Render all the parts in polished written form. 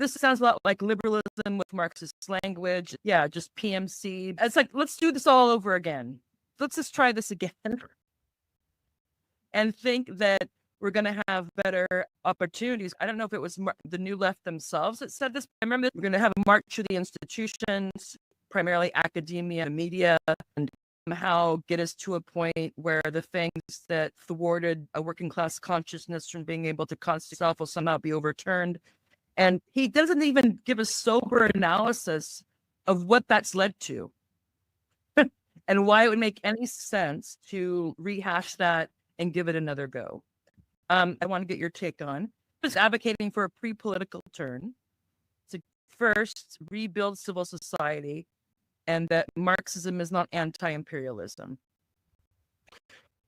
This sounds a lot like liberalism with Marxist language. Yeah, just PMC. It's like, let's do this all over again. Let's just try this again and think that we're going to have better opportunities. I don't know if it was the New Left themselves that said this. I remember we're going to have a march to the institutions, primarily academia and media, and somehow get us to a point where the things that thwarted a working class consciousness from being able to constitute itself will somehow be overturned. And he doesn't even give a sober analysis of what that's led to and why it would make any sense to rehash that and give it another go. I want to get your take on. Just advocating for a pre-political turn to first rebuild civil society, and that Marxism is not anti-imperialism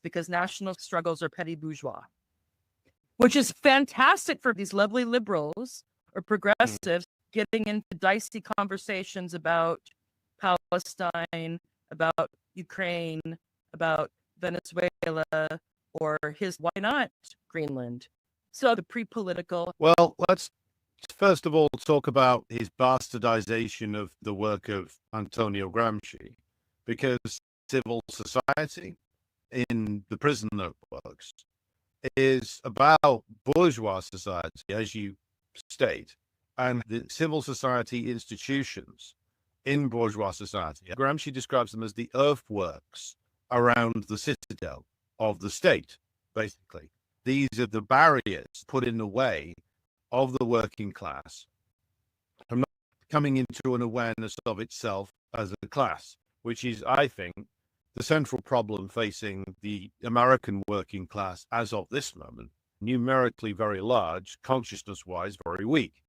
because national struggles are petty bourgeois, which is fantastic for these lovely liberals or progressives getting into dicey conversations about Palestine, about Ukraine, about Venezuela, or why not Greenland? So the pre-political. Well, let's first of all talk about his bastardization of the work of Antonio Gramsci, because civil society in the prison notebooks is about bourgeois society, as you state, and the civil society institutions in bourgeois society. Gramsci describes them as the earthworks around the citadel of the state, basically. These are the barriers put in the way of the working class from not coming into an awareness of itself as a class, which is, I think, the central problem facing the American working class as of this moment. Numerically very large, consciousness-wise very weak.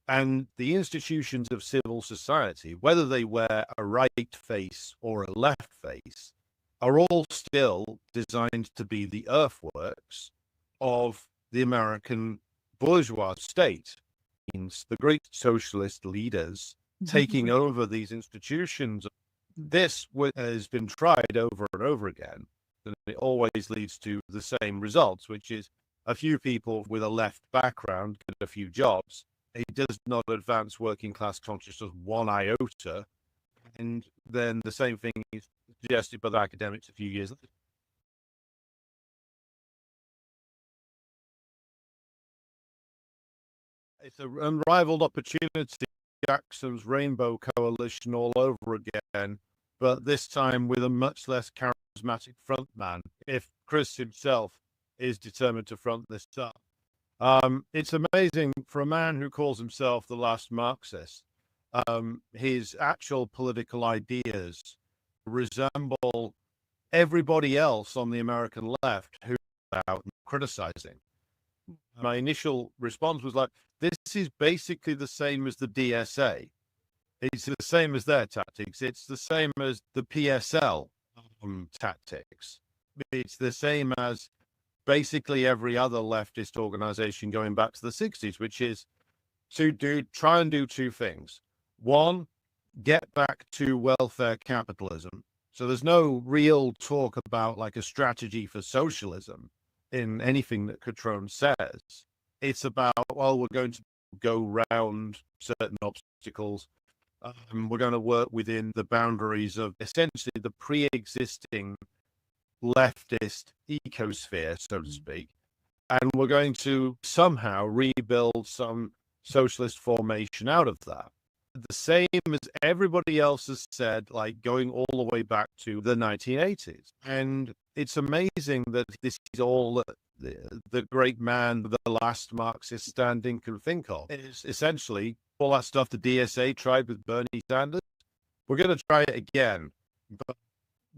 And the institutions of civil society, whether they wear a right face or a left face, are all still designed to be the earthworks of the American bourgeois state. Means the great socialist leaders taking over these institutions. This has been tried over and over again, and it always leads to the same results, which is a few people with a left background get a few jobs. It does not advance working class consciousness one iota, and then the same thing is suggested by the academics a few years later. It's an unrivaled opportunity. Jackson's Rainbow Coalition all over again, but this time with a much less charismatic frontman, if Chris himself is determined to front this up. It's amazing for a man who calls himself the last Marxist. His actual political ideas resemble everybody else on the American left who's out criticizing. My initial response was like, this is basically the same as the DSA. It's the same as their tactics. It's the same as the PSL tactics. It's the same as basically every other leftist organization going back to the 60s, which is to try and do two things. One, get back to welfare capitalism. So there's no real talk about like a strategy for socialism in anything that Cutrone says. It's about, well, we're going to go round certain obstacles. We're going to work within the boundaries of essentially the pre-existing leftist ecosphere, so to speak. And we're going to somehow rebuild some socialist formation out of that. The same as everybody else has said, like going all the way back to the 1980s. And it's amazing that this is all the great man, the last Marxist standing can think of. It is essentially all that stuff the DSA tried with Bernie Sanders. We're going to try it again, but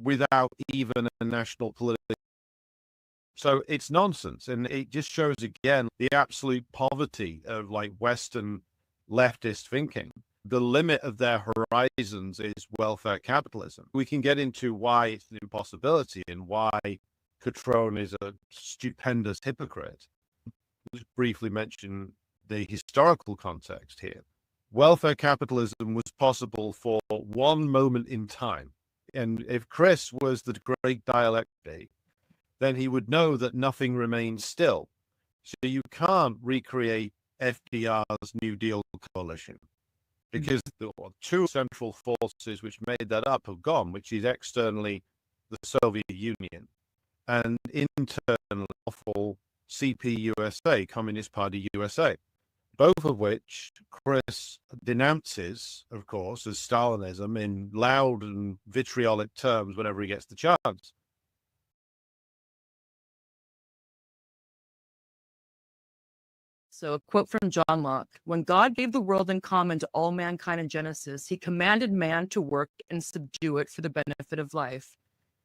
without even a national political. So it's nonsense. And it just shows again the absolute poverty of like Western leftist thinking. The limit of their horizons is welfare capitalism. We can get into why it's an impossibility and why Cutrone is a stupendous hypocrite. Just briefly mention the historical context here. Welfare capitalism was possible for one moment in time. And if Chris was the great dialectic, then he would know that nothing remains still. So you can't recreate FDR's New Deal coalition, because the two central forces which made that up have gone, which is externally the Soviet Union and internally lawful CPUSA, Communist Party USA, both of which Chris denounces, of course, as Stalinism in loud and vitriolic terms whenever he gets the chance. So a quote from John Locke: "When God gave the world in common to all mankind in Genesis, he commanded man to work and subdue it for the benefit of life."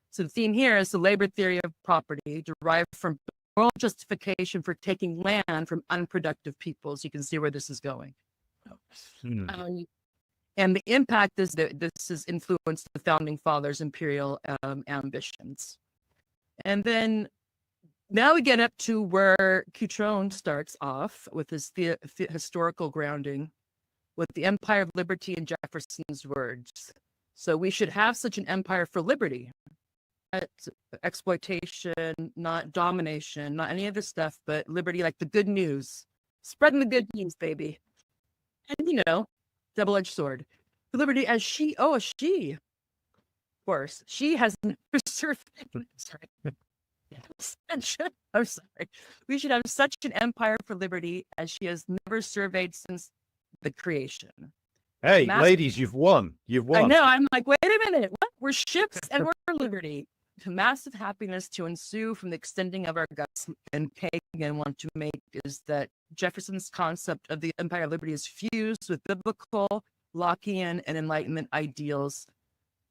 So the theme here is the labor theory of property derived from moral justification for taking land from unproductive peoples. You can see where this is going. And the impact is that this has influenced the founding fathers' imperial ambitions. And then now we get up to where Cutrone starts off with his historical grounding with the Empire of Liberty in Jefferson's words. So we should have such an empire for liberty. Not exploitation, not domination, not any of this stuff, but liberty, like the good news. Spreading the good news, baby. And, double-edged sword. For liberty as she, of course, she has never served. Sorry. I'm sorry. We should have such an empire for liberty as she has never surveyed since the creation. Hey, ladies, you've won. You've won. I know. I'm like, wait a minute. What? We're ships and we're liberty. To massive happiness to ensue from the extending of our guts and Kagan want to make is that Jefferson's concept of the empire of liberty is fused with biblical, Lockean, and Enlightenment ideals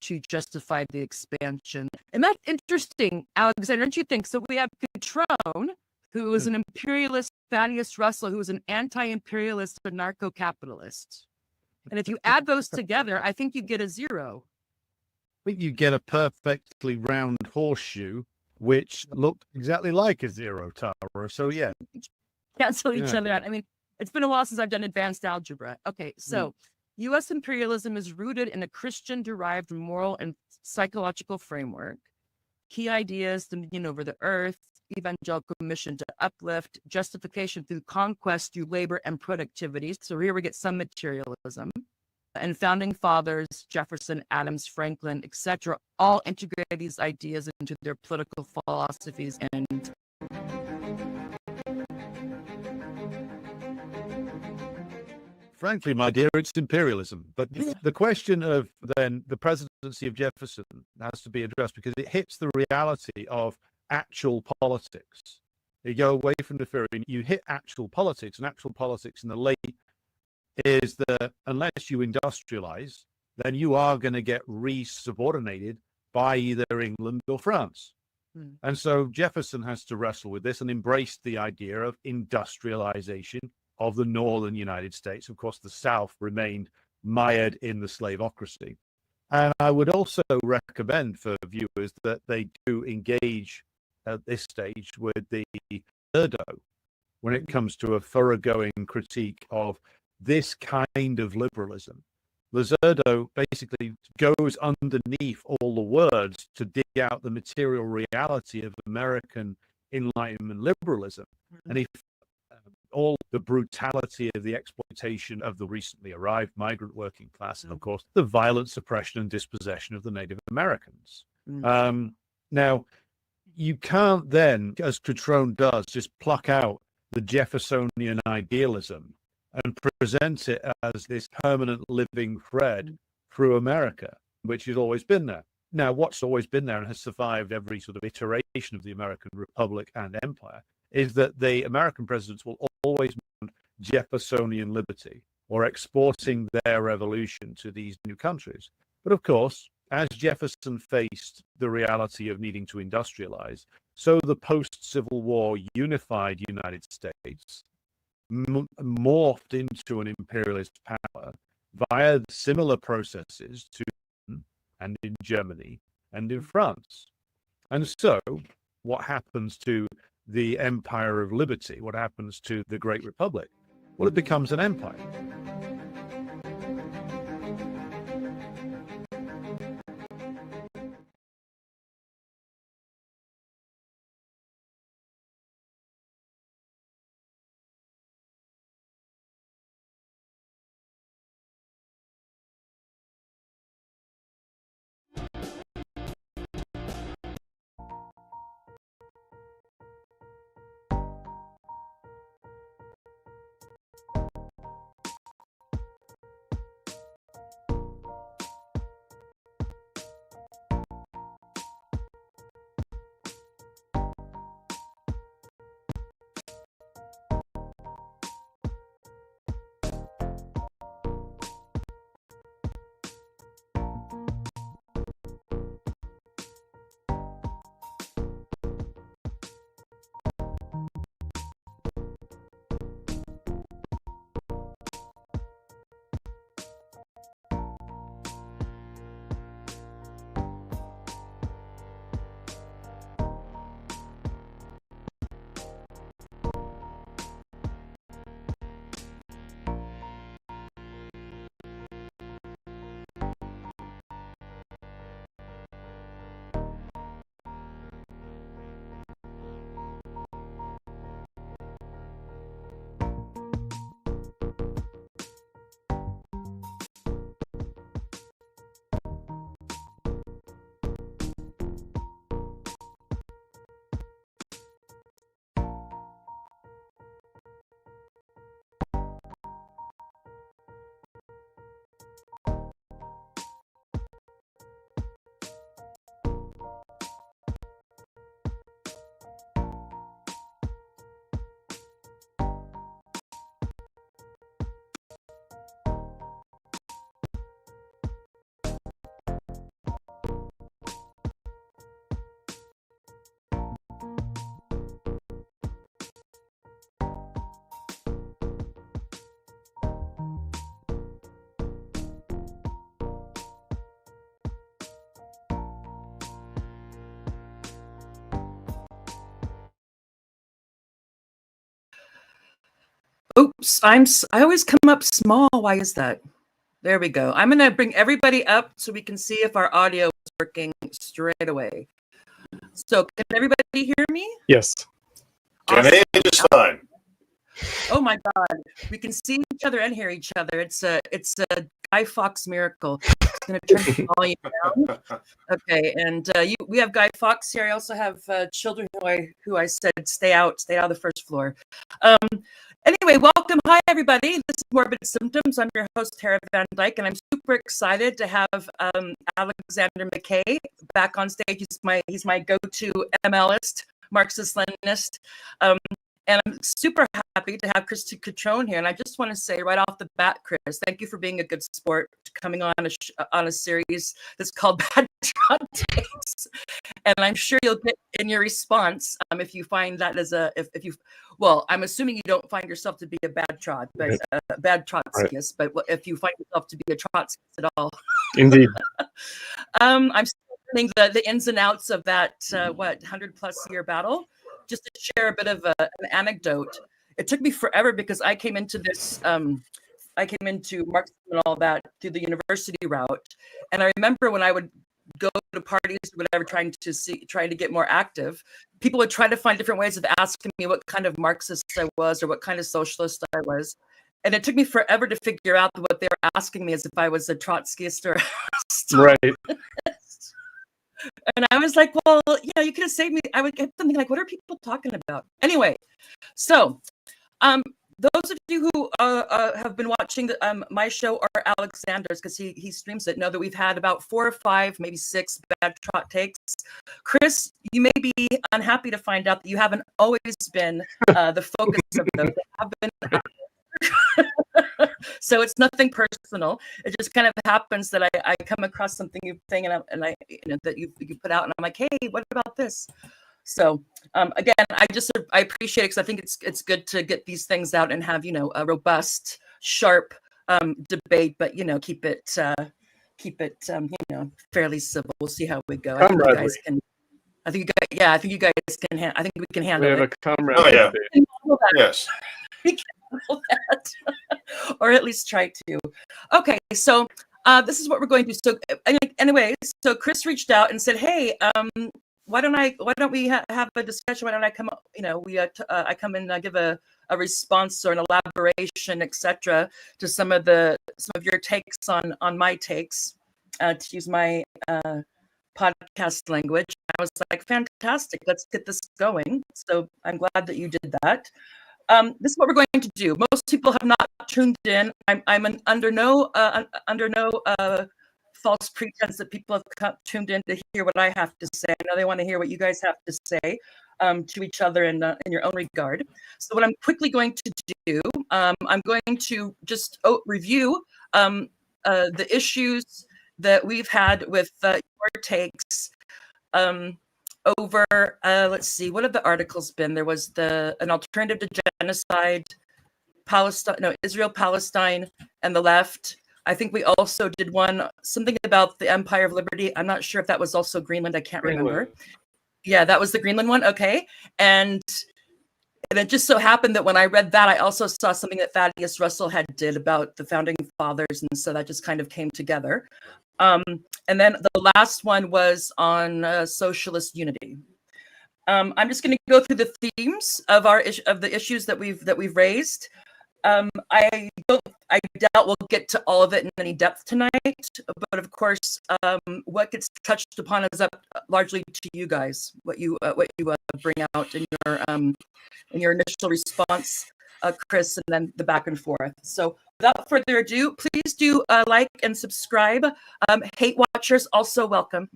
to justify the expansion. And that's interesting, Alexander, don't you think? So we have Cutrone, who is an imperialist, Thaddeus Russell, who is an anti-imperialist anarcho-capitalist. And if you add those together, I think you get a zero. I think you get a perfectly round horseshoe, which looked exactly like a zero tower. So, yeah. Cancel each other out. I mean, it's been a while since I've done advanced algebra. Okay, so U.S. imperialism is rooted in a Christian-derived moral and psychological framework. Key ideas: dominion over the earth, evangelical mission to uplift, justification through conquest through labor and productivity. So here we get some materialism. And founding fathers, Jefferson, Adams, Franklin, etc., all integrated these ideas into their political philosophies. And frankly, my dear, it's imperialism. But the question of then the presidency of Jefferson has to be addressed because it hits the reality of actual politics. You go away from the theory, you hit actual politics, and actual politics in the late is that unless you industrialize, then you are going to get re-subordinated by either England or France. And so Jefferson has to wrestle with this and embrace the idea of industrialization of the northern United States. Of course, the South remained mired in the slaveocracy. And I would also recommend for viewers that they do engage at this stage with the Zerdo when it comes to a thoroughgoing critique of this kind of liberalism. Lizardo basically goes underneath all the words to dig out the material reality of American Enlightenment liberalism. And all the brutality of the exploitation of the recently arrived migrant working class, and of course, the violent suppression and dispossession of the Native Americans. Now, you can't then, as Cutrone does, just pluck out the Jeffersonian idealism and present it as this permanent living thread through America, which has always been there. Now, what's always been there and has survived every sort of iteration of the American Republic and Empire is that the American presidents will always want Jeffersonian liberty or exporting their revolution to these new countries. But of course, as Jefferson faced the reality of needing to industrialize, so the post-Civil War unified United States morphed into an imperialist power via similar processes to and in Germany and in France. And so what happens to the Empire of Liberty? What happens to the Great Republic? Well, it becomes an empire. Oops, I always come up small. Why is that? There we go. I'm going to bring everybody up so we can see if our audio is working straight away. So can everybody hear me? Yes. Can hear you just fine. Oh my God, we can see each other and hear each other. It's a Guy Fawkes miracle. I'm going to turn the volume down. Okay, and we have Guy Fawkes here. I also have children who I said stay out of the first floor. Anyway, welcome. Hi, everybody. This is Morbid Symptoms. I'm your host, Tara Van Dyke, and I'm super excited to have Alexander McKay back on stage. He's my go-to MList, Marxist-Leninist. And I'm super happy to have Chris Cutrone here. And I just want to say right off the bat, Chris, thank you for being a good sport, coming on a series that's called Bad Trot Takes. And I'm sure you'll get in your response if you find that as if you, well, I'm assuming you don't find yourself to be a bad trot, but a bad Trotskyist. Right. But if you find yourself to be a Trotskyist at all. Indeed. I'm still learning the ins and outs of that, 100+ year battle. Just to share a bit of an anecdote, it took me forever because I came into this, I came into Marxism and all that through the university route. And I remember when I would go to parties, whatever, trying to get more active, people would try to find different ways of asking me what kind of Marxist I was or what kind of socialist I was. And it took me forever to figure out what they were asking me as if I was a Trotskyist or a right. And I was like, well, you could have saved me. I would get something like, what are people talking about? Anyway, so those of you who have been watching my show or Alexander's, because he streams it, know that we've had about 4 or 5, maybe 6 Bad Trot Takes. Chris, you may be unhappy to find out that you haven't always been the focus of those. They have been so it's nothing personal. It just kind of happens that I come across something you're saying and I that you put out, and I'm like, hey, what about this? So again, I appreciate it because I think it's good to get these things out and have a robust, sharp debate, but keep it fairly civil. We'll see how we go. I think you guys can. I think we can handle it. We have a comrade. Oh yeah. Yes. We can handle that, or at least try to. Okay, so this is what we're going to do. So anyway, so Chris reached out and said, "Hey, why don't we have a discussion? Why don't I come? I come and give a response or an elaboration, etc., to some of your takes on my takes, to use my podcast language." I was like, fantastic, let's get this going. So I'm glad that you did that. This is what we're going to do. Most people have not tuned in. I'm under no false pretense that people have tuned in to hear what I have to say. I know they want to hear what you guys have to say to each other in your own regard. So what I'm quickly going to do, I'm going to just review the issues that we've had with your takes over, let's see, what have the articles been? There was an alternative to genocide, Israel, Palestine, and the left. I think we also did something about the Empire of Liberty. I'm not sure if that was also Greenland. I can't remember. Yeah, that was the Greenland one. Okay. And it just so happened that when I read that, I also saw something that Thaddeus Russell had did about the founding fathers. And so that just kind of came together. And then the last one was on socialist unity. I'm just going to go through the themes of the issues that we've raised. I doubt we'll get to all of it in any depth tonight, but of course, what gets touched upon is up largely to you guys. What you bring out in your initial response, Chris, and then the back and forth. So without further ado, please do like and subscribe. Hate watchers also welcome.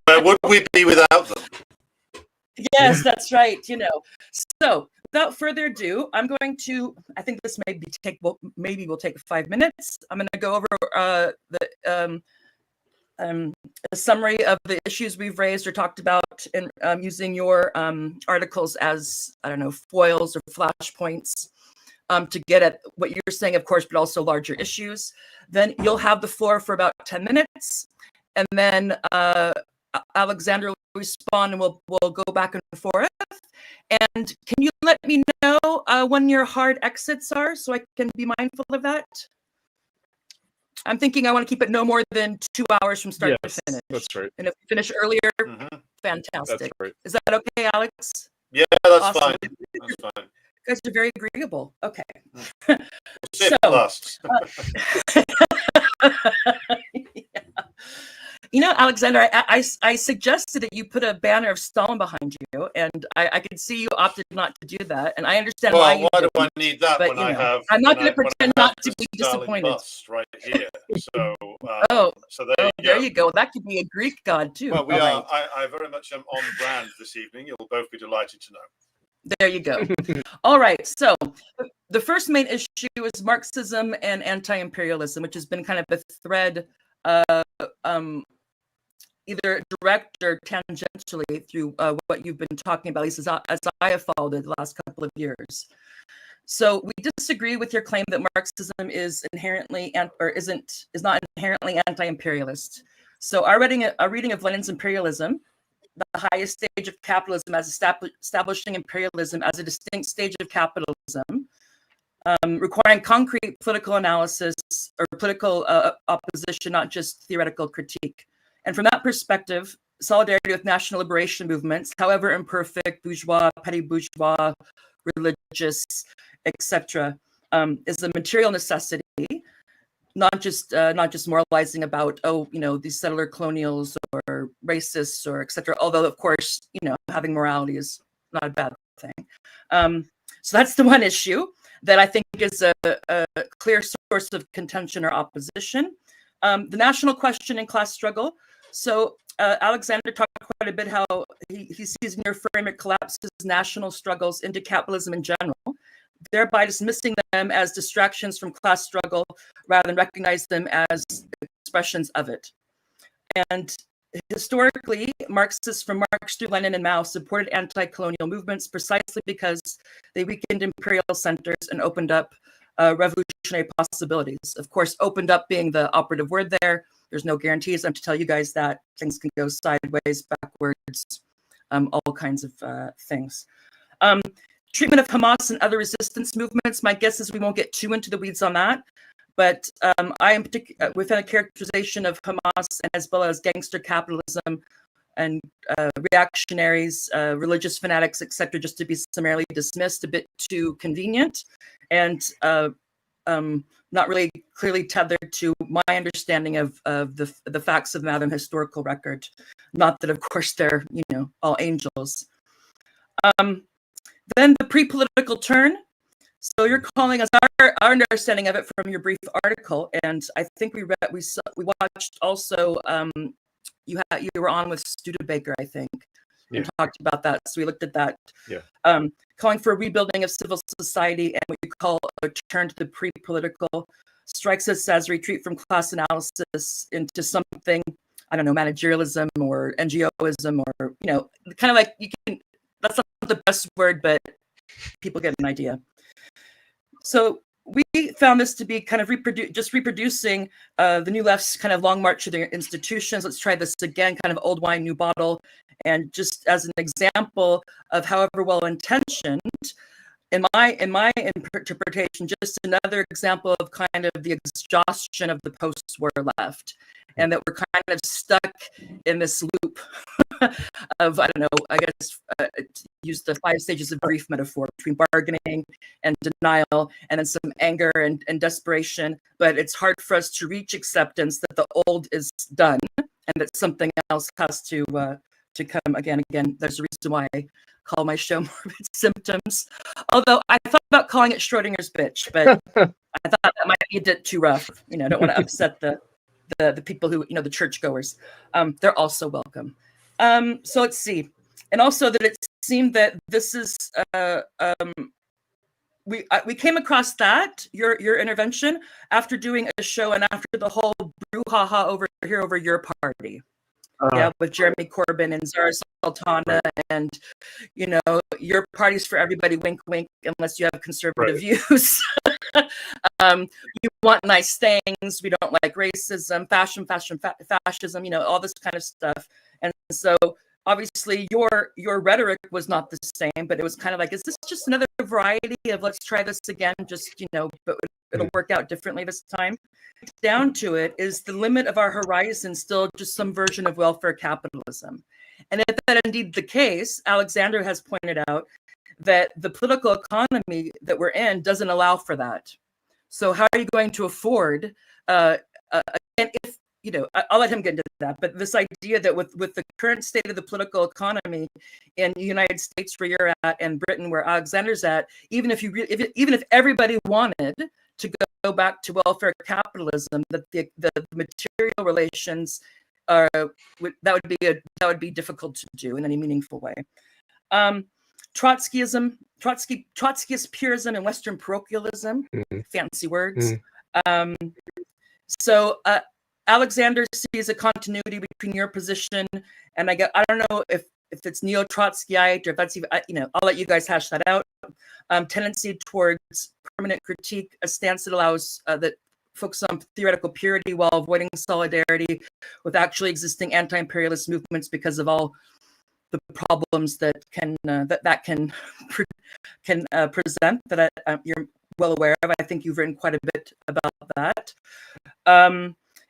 Where would we be without them? Yes, that's right. So without further ado, I'm going to. I think this maybe will take 5 minutes. I'm going to go over a summary of the issues we've raised or talked about, and using your articles as, I don't know, foils or flashpoints to get at what you're saying, of course, but also larger issues. Then you'll have the floor for about 10 minutes, and then Alexander will respond and we'll go back and forth. And can you let me know when your hard exits are so I can be mindful of that? I'm thinking I want to keep it no more than 2 hours from start to finish. That's right. And if we finish earlier, fantastic. That's right. Is that okay, Alex? Yeah, that's Awesome. fine. That's fine. You guys are very agreeable. Okay. We'll see if it lasts. Yeah. You know, Alexander, I suggested that you put a banner of Stalin behind you, and I could see you opted not to do that, and I understand why you why do didn't, I need that but, when you I know, have? I'm not when going to I- when I pretend have not to the be Stalin disappointed. bust right here. So, Oh, so there you go. That could be a Greek god too. Well, we All are. right. I very much am on brand this evening. You'll both be delighted to know. There you go. All right. So the first main issue is Marxism and anti-imperialism, which has been kind of a thread, either direct or tangentially through what you've been talking about, at least as I have followed it the last couple of years. So we disagree with your claim that Marxism is inherently is not inherently anti-imperialist. So our reading of Lenin's Imperialism, the highest stage of capitalism, as establishing imperialism as a distinct stage of capitalism, requiring concrete political analysis or political opposition, not just theoretical critique. And from that perspective, solidarity with national liberation movements, however imperfect, bourgeois, petty bourgeois, religious, etc., is a material necessity. Not just moralizing about, oh, you know, these settler colonials or racists or etc. Although, of course, you know, having morality is not a bad thing. So that's the one issue that I think is a clear source of contention or opposition. The national question and class struggle. So Alexander talked quite a bit how he sees in your frame it collapses national struggles into capitalism in general, thereby dismissing them as distractions from class struggle rather than recognize them as expressions of it. And historically, Marxists from Marx through Lenin and Mao supported anti-colonial movements precisely because they weakened imperial centers and opened up revolutionary possibilities. Of course, opened up being the operative word there. There's no guarantees. I'm to tell you guys that things can go sideways, backwards, all kinds of things. Treatment of Hamas and other resistance movements. My guess is we won't get too into the weeds on that, but I am within a characterization of Hamas and as well as gangster capitalism and reactionaries, religious fanatics, etc., just to be summarily dismissed, a bit too convenient and not really clearly tethered to my understanding of the facts of the matter and historical record. Not that, of course, they're, you know, all angels. Then the pre-political turn. So you're calling us our understanding of it from your brief article, and I think we watched also. You were on with Studebaker, I think, and talked about that. So we looked at that. Yeah. Calling for a rebuilding of civil society and what you call a turn to the pre-political strikes us as retreat from class analysis into something, I don't know, managerialism or NGOism, or, you know, kind of like, you can, that's not the best word, but people get an idea. So we found this to be kind of reproducing the New Left's kind of long march to their institutions. Let's try this again, kind of old wine, new bottle. And just as an example of however well-intentioned, in my interpretation, just another example of kind of the exhaustion of the post-war left, and that we're kind of stuck in this loop of, I don't know, I guess, use the 5 stages of grief metaphor between bargaining and denial, and then some anger and desperation. But it's hard for us to reach acceptance that the old is done and that something else has to come again. There's a reason why I call my show Morbid Symptoms. Although I thought about calling it Schrodinger's Bitch, but I thought that might be a bit too rough. You know, I don't want to upset the people who, you know, the churchgoers. They're also welcome. So let's see. And also that it seemed that this is, we came across that, your intervention, after doing a show and after the whole brouhaha over your party. Yeah, with Jeremy Corbyn and Zara Sultana, and, you know, your party's for everybody, wink, wink, unless you have conservative views. You want nice things. We don't like racism, fascism, you know, all this kind of stuff. And so obviously your rhetoric was not the same, but it was kind of like, is this just another variety of let's try this again, just, but it'll work out differently this time. Down to it is the limit of our horizon still just some version of welfare capitalism. And if that indeed the case, Alexander has pointed out that the political economy that we're in doesn't allow for that. So how are you going to afford, and if, I'll let him get into that, but this idea that with the current state of the political economy in the United States where you're at and Britain where Alexander's at, even if everybody wanted to go back to welfare capitalism, that the material relations are that would be difficult to do in any meaningful way. Trotskyist purism and Western parochialism, fancy words. So Alexander sees a continuity between your position and I don't know if it's neo-Trotskyite or if that's even, I'll let you guys hash that out. Tendency towards permanent critique, a stance that allows that focus on theoretical purity while avoiding solidarity with actually existing anti-imperialist movements because of all the problems that can present that you're well aware of. I think you've written quite a bit about that.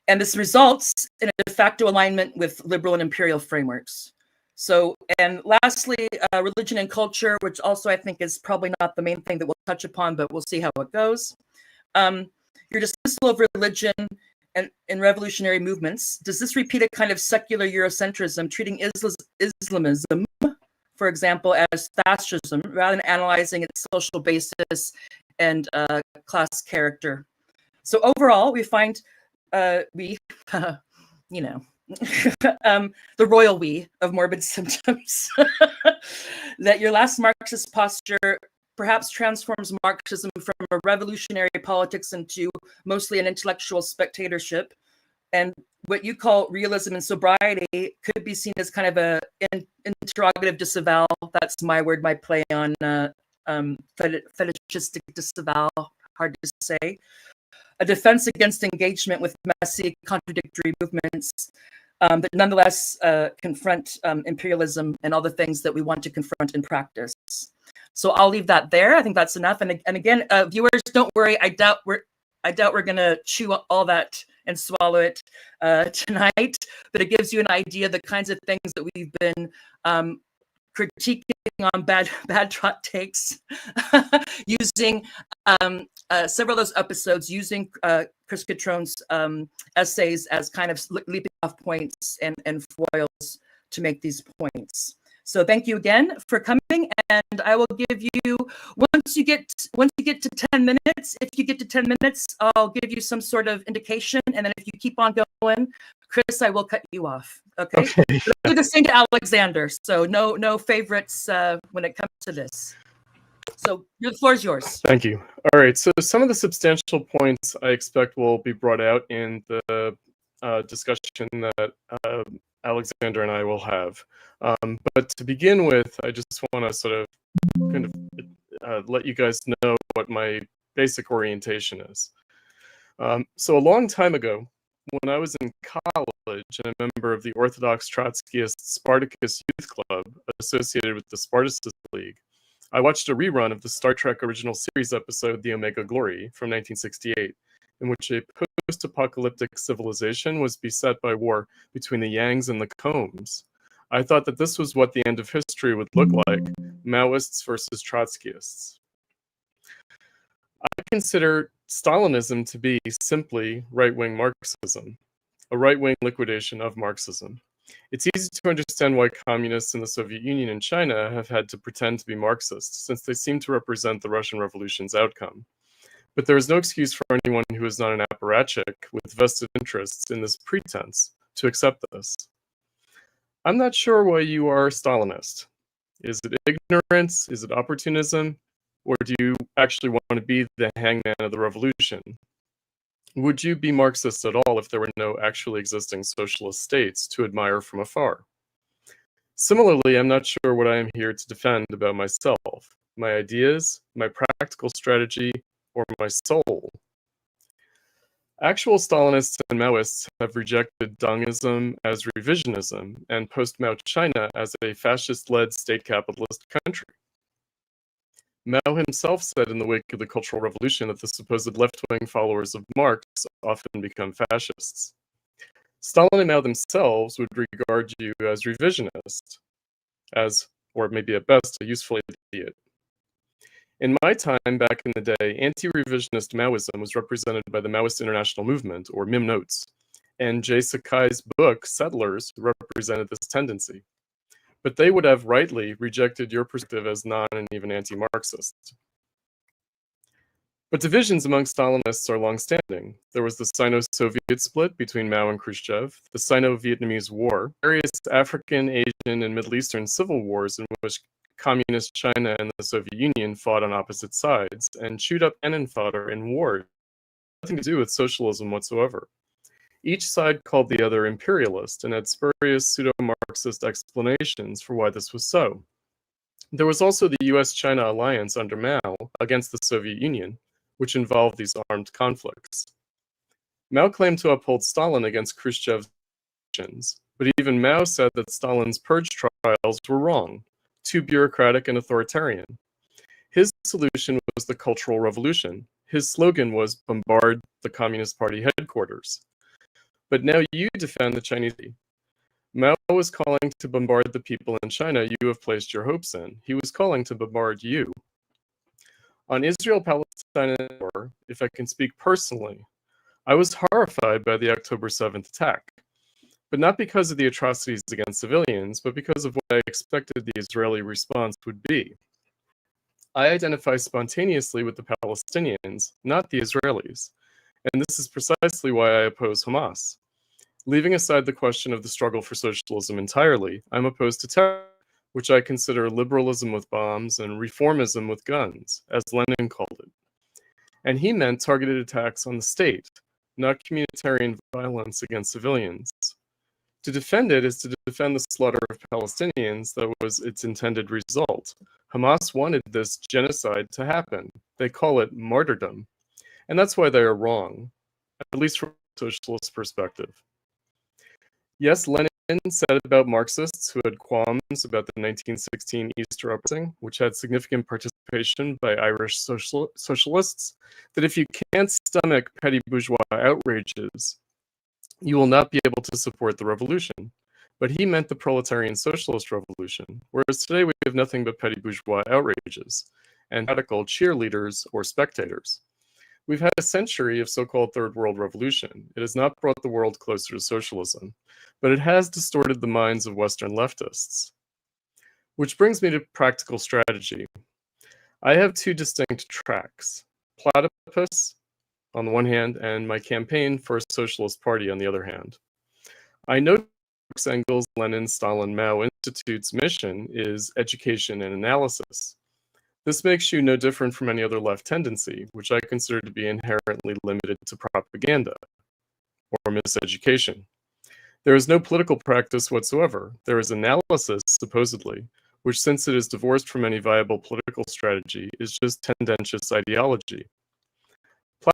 And this results in a de facto alignment with liberal and imperial frameworks. So, and lastly, religion and culture, which also I think is probably not the main thing that we'll touch upon, but we'll see how it goes. Your dismissal of religion and in revolutionary movements, does this repeat a kind of secular Eurocentrism, treating Islamism, for example, as fascism, rather than analyzing its social basis and class character? So overall, we find the royal we of morbid symptoms, that your last Marxist posture perhaps transforms Marxism from a revolutionary politics into mostly an intellectual spectatorship. And what you call realism and sobriety could be seen as kind of an interrogative disavowal. That's my word, my play on fetishistic disavowal, hard to say. A defense against engagement with messy, contradictory movements, but nonetheless confront imperialism and all the things that we want to confront in practice. So I'll leave that there. I think that's enough. And again, viewers, don't worry. I doubt we're going to chew all that and swallow it tonight. But it gives you an idea of the kinds of things that we've been critiquing on bad Trot Takes, using several of those episodes, using Chris Cutrone's essays as kind of leaping off points and foils to make these points. So thank you again for coming, and I will give you, once you get to 10 minutes, if you get to 10 minutes, I'll give you some sort of indication, and then if you keep on going, Chris, I will cut you off. Okay. I'll do the same to Alexander. So no favorites when it comes to this. So the floor is yours. Thank you. All right. So some of the substantial points I expect will be brought out in the discussion that Alexander and I will have. But to begin with, I just want to sort of kind of let you guys know what my basic orientation is. So a long time ago, when I was in college and a member of the Orthodox Trotskyist Spartacus Youth Club associated with the Spartacist League, I watched a rerun of the Star Trek original series episode The Omega Glory from 1968, in which a post-apocalyptic civilization was beset by war between the Yangs and the Combs. I thought that this was what the end of history would look like, Maoists versus Trotskyists. I consider Stalinism to be simply right-wing Marxism, a right-wing liquidation of Marxism. It's easy to understand why communists in the Soviet Union and China have had to pretend to be Marxists, since they seem to represent the Russian Revolution's outcome. But there is no excuse for anyone who is not an apparatchik with vested interests in this pretense to accept this. I'm not sure why you are Stalinist. Is it ignorance? Is it opportunism? Or do you actually want to be the hangman of the revolution? Would you be Marxist at all if there were no actually existing socialist states to admire from afar? Similarly, I'm not sure what I am here to defend about myself, my ideas, my practical strategy, or my soul. Actual Stalinists and Maoists have rejected Daungism as revisionism and post-Mao China as a fascist-led state capitalist country. Mao himself said in the wake of the Cultural Revolution that the supposed left-wing followers of Marx often become fascists. Stalin and Mao themselves would regard you as revisionist, or maybe at best, a useful idiot. In my time back in the day, anti-revisionist Maoism was represented by the Maoist International Movement, or MIM Notes, and Jay Sakai's book, Settlers, represented this tendency. But they would have rightly rejected your perspective as non and even anti-Marxist. But divisions among Stalinists are long-standing. There was the Sino-Soviet split between Mao and Khrushchev, the Sino-Vietnamese War, various African, Asian, and Middle Eastern civil wars in which Communist China and the Soviet Union fought on opposite sides and chewed up cannon fodder in wars, nothing to do with socialism whatsoever. Each side called the other imperialist and had spurious pseudo-Marxist explanations for why this was so. There was also the US-China alliance under Mao against the Soviet Union, which involved these armed conflicts. Mao claimed to uphold Stalin against Khrushchev's actions, but even Mao said that Stalin's purge trials were wrong, too bureaucratic and authoritarian. His solution was the Cultural Revolution. His slogan was bombard the Communist Party headquarters. But now you defend the Chinese. Mao was calling to bombard the people in China you have placed your hopes in. He was calling to bombard you. On Israel-Palestine war, if I can speak personally, I was horrified by the October 7th attack, but not because of the atrocities against civilians, but because of what I expected the Israeli response would be. I identify spontaneously with the Palestinians, not the Israelis, and this is precisely why I oppose Hamas. Leaving aside the question of the struggle for socialism entirely, I'm opposed to terror, which I consider liberalism with bombs and reformism with guns, as Lenin called it. And he meant targeted attacks on the state, not communitarian violence against civilians. To defend it is to defend the slaughter of Palestinians that was its intended result. Hamas wanted this genocide to happen. They call it martyrdom. And that's why they are wrong, at least from a socialist perspective. Yes, Lenin said about Marxists who had qualms about the 1916 Easter Uprising, which had significant participation by Irish socialists, that if you can't stomach petty bourgeois outrages, you will not be able to support the revolution. But he meant the proletarian socialist revolution, whereas today we have nothing but petty bourgeois outrages and radical cheerleaders or spectators. We've had a century of so-called Third World Revolution. It has not brought the world closer to socialism, but it has distorted the minds of Western leftists. Which brings me to practical strategy. I have two distinct tracks, Platypus on the one hand, and my campaign for a socialist party on the other hand. I know Marx, Engels, Lenin, Stalin, Mao Institute's mission is education and analysis. This makes you no different from any other left tendency, which I consider to be inherently limited to propaganda or miseducation. There is no political practice whatsoever. There is analysis, supposedly, which, since it is divorced from any viable political strategy, is just tendentious ideology.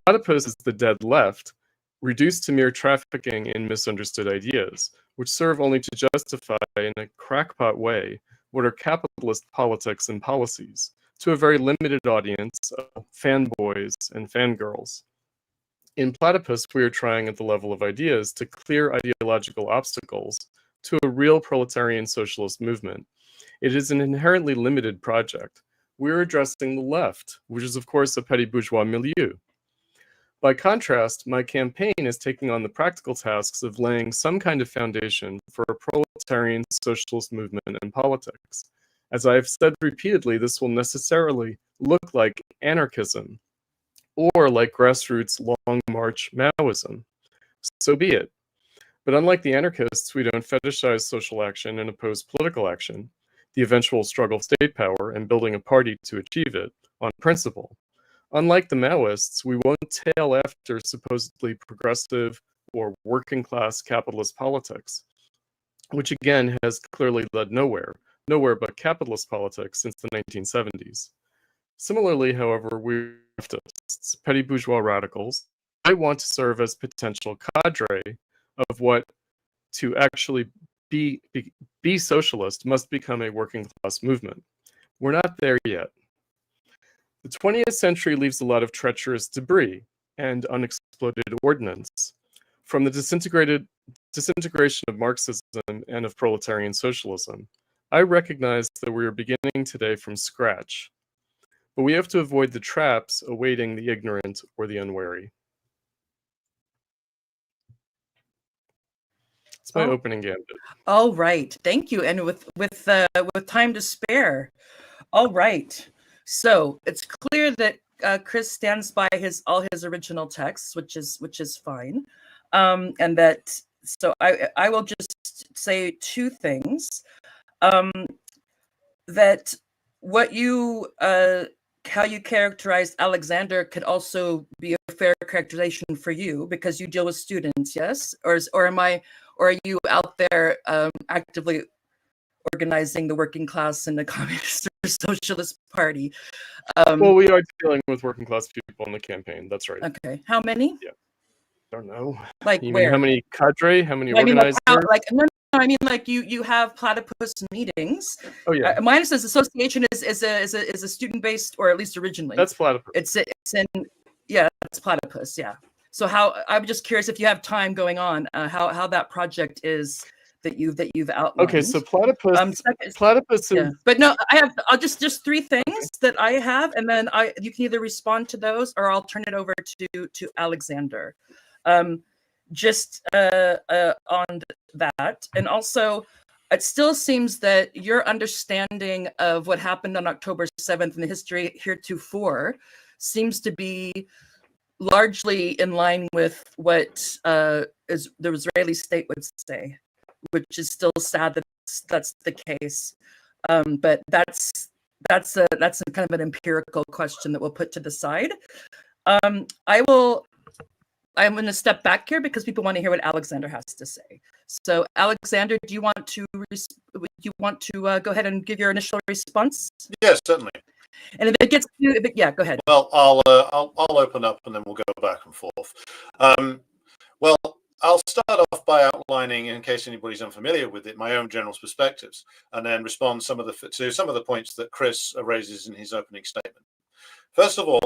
Platypus is the dead left, reduced to mere trafficking in misunderstood ideas, which serve only to justify in a crackpot way what are capitalist politics and policies, to a very limited audience of fanboys and fangirls. In Platypus, we are trying at the level of ideas to clear ideological obstacles to a real proletarian socialist movement. It is an inherently limited project. We are addressing the left, which is of course a petty bourgeois milieu. By contrast, my campaign is taking on the practical tasks of laying some kind of foundation for a proletarian socialist movement in politics. As I have said repeatedly, this will necessarily look like anarchism, or like grassroots Long March Maoism. So be it. But unlike the anarchists, we don't fetishize social action and oppose political action, the eventual struggle for state power and building a party to achieve it, on principle. Unlike the Maoists, we won't tail after supposedly progressive or working class capitalist politics, which again has clearly led nowhere but capitalist politics since the 1970s. Similarly, however, we're leftists, petty bourgeois radicals, might want to serve as potential cadre of what to actually be socialist must become a working class movement. We're not there yet. The 20th century leaves a lot of treacherous debris and unexploded ordnance. From the disintegration of Marxism and of proletarian socialism, I recognize that we are beginning today from scratch, but we have to avoid the traps awaiting the ignorant or the unwary. It's my opening gambit. All right, thank you. And with time to spare, all right. So it's clear that Chris stands by all his original texts, which is fine, and that. So I will just say two things. That what you how you characterized Alexander could also be a fair characterization for you because you deal with students, yes? Or are you out there actively organizing the working class in the Communist or Socialist Party? Well, we are dealing with working class people in the campaign. That's right. Okay, how many? Yeah, don't know. Like you where? Mean how many cadre? How many I mean, organizers? no, I mean, like you have platypus meetings. Oh yeah. My understanding association is a student based, or at least originally. That's platypus. It's in it's platypus. Yeah. So I'm just curious if you have time going on, how that project is that you've outlined. Okay, so platypus. Platypus is. Yeah. But no, I'll just three things that I have, and then you can either respond to those or I'll turn it over to Alexander. Just on that, and also it still seems that your understanding of what happened on October 7th in the history heretofore seems to be largely in line with what the Israeli state would say, which is still sad that that's the case. But that's a kind of an empirical question that we'll put to the side. I'm going to step back here because people want to hear what Alexander has to say. So, Alexander, do you want to go ahead and give your initial response? Yes, certainly. And if it gets go ahead. Well, I'll open up and then we'll go back and forth. Well, I'll start off by outlining, in case anybody's unfamiliar with it, my own general perspectives, and then respond to some of the points that Chris raises in his opening statement. First of all,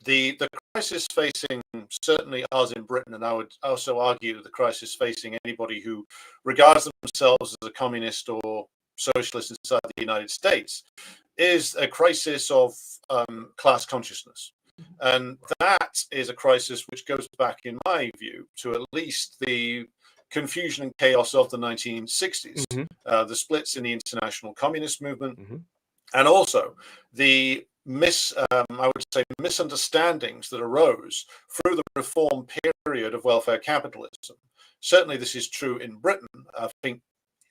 the crisis facing certainly us in Britain, and I would also argue the crisis facing anybody who regards themselves as a communist or socialist inside the United States, is a crisis of class consciousness. And that is a crisis which goes back, in my view, to at least the confusion and chaos of the 1960s, the splits in the international communist movement, and also the I would say misunderstandings that arose through the reform period of welfare capitalism. Certainly this is true in Britain. I think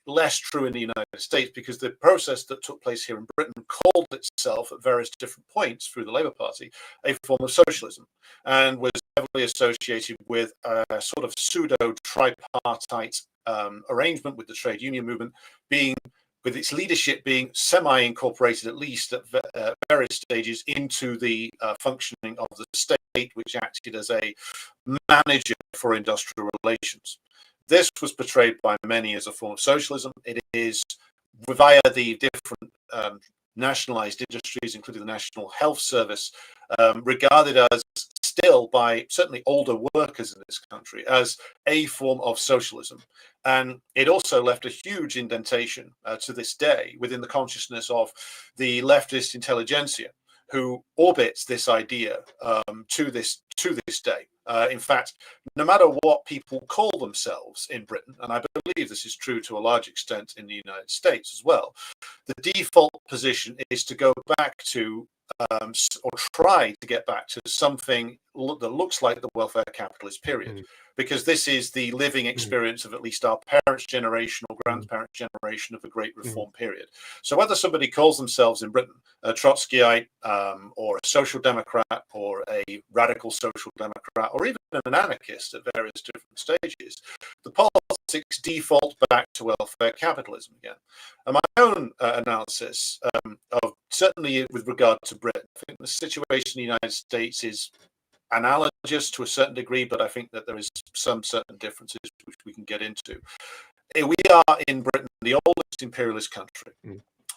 less true in the United States, because the process that took place here in Britain called itself at various different points through the Labour Party a form of socialism, and was heavily associated with a sort of pseudo tripartite arrangement with the trade union movement, with its leadership being semi-incorporated, at least at various stages, into the functioning of the state, which acted as a manager for industrial relations. This was portrayed by many as a form of socialism. It is, via the different nationalized industries, including the National Health Service, regarded as still by certainly older workers in this country as a form of socialism. And it also left a huge indentation to this day within the consciousness of the leftist intelligentsia, who orbits this idea to this day. In fact, no matter what people call themselves in Britain, and I believe this is true to a large extent in the United States as well, the default position is to go back to or try to get back to something that looks like the welfare capitalist period, because this is the living experience of at least our parents' generation or grandparents' generation of the Great Reform period. So whether somebody calls themselves in Britain a Trotskyite or a social democrat or a radical social democrat or even an anarchist at various different stages, the politics default back to welfare capitalism again. And my own analysis of certainly with regard to Britain, I think the situation in the United States is analogous to a certain degree, but I think that there is some certain differences which we can get into. We are in Britain, the oldest imperialist country.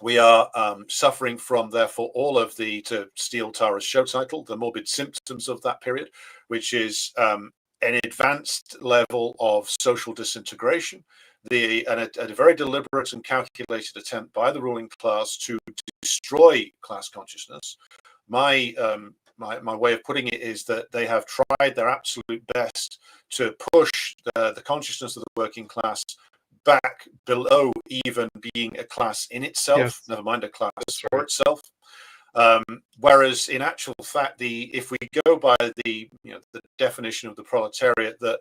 We are suffering from, therefore, all of the, to steal Tara's show title, the morbid symptoms of that period, which is an advanced level of social disintegration, and a very deliberate and calculated attempt by the ruling class to destroy class consciousness. My way of putting it is that they have tried their absolute best to push the consciousness of the working class back below even being a class in itself, Yes. never mind a class Right. for itself. Whereas in actual fact, if we go by the definition of the proletariat that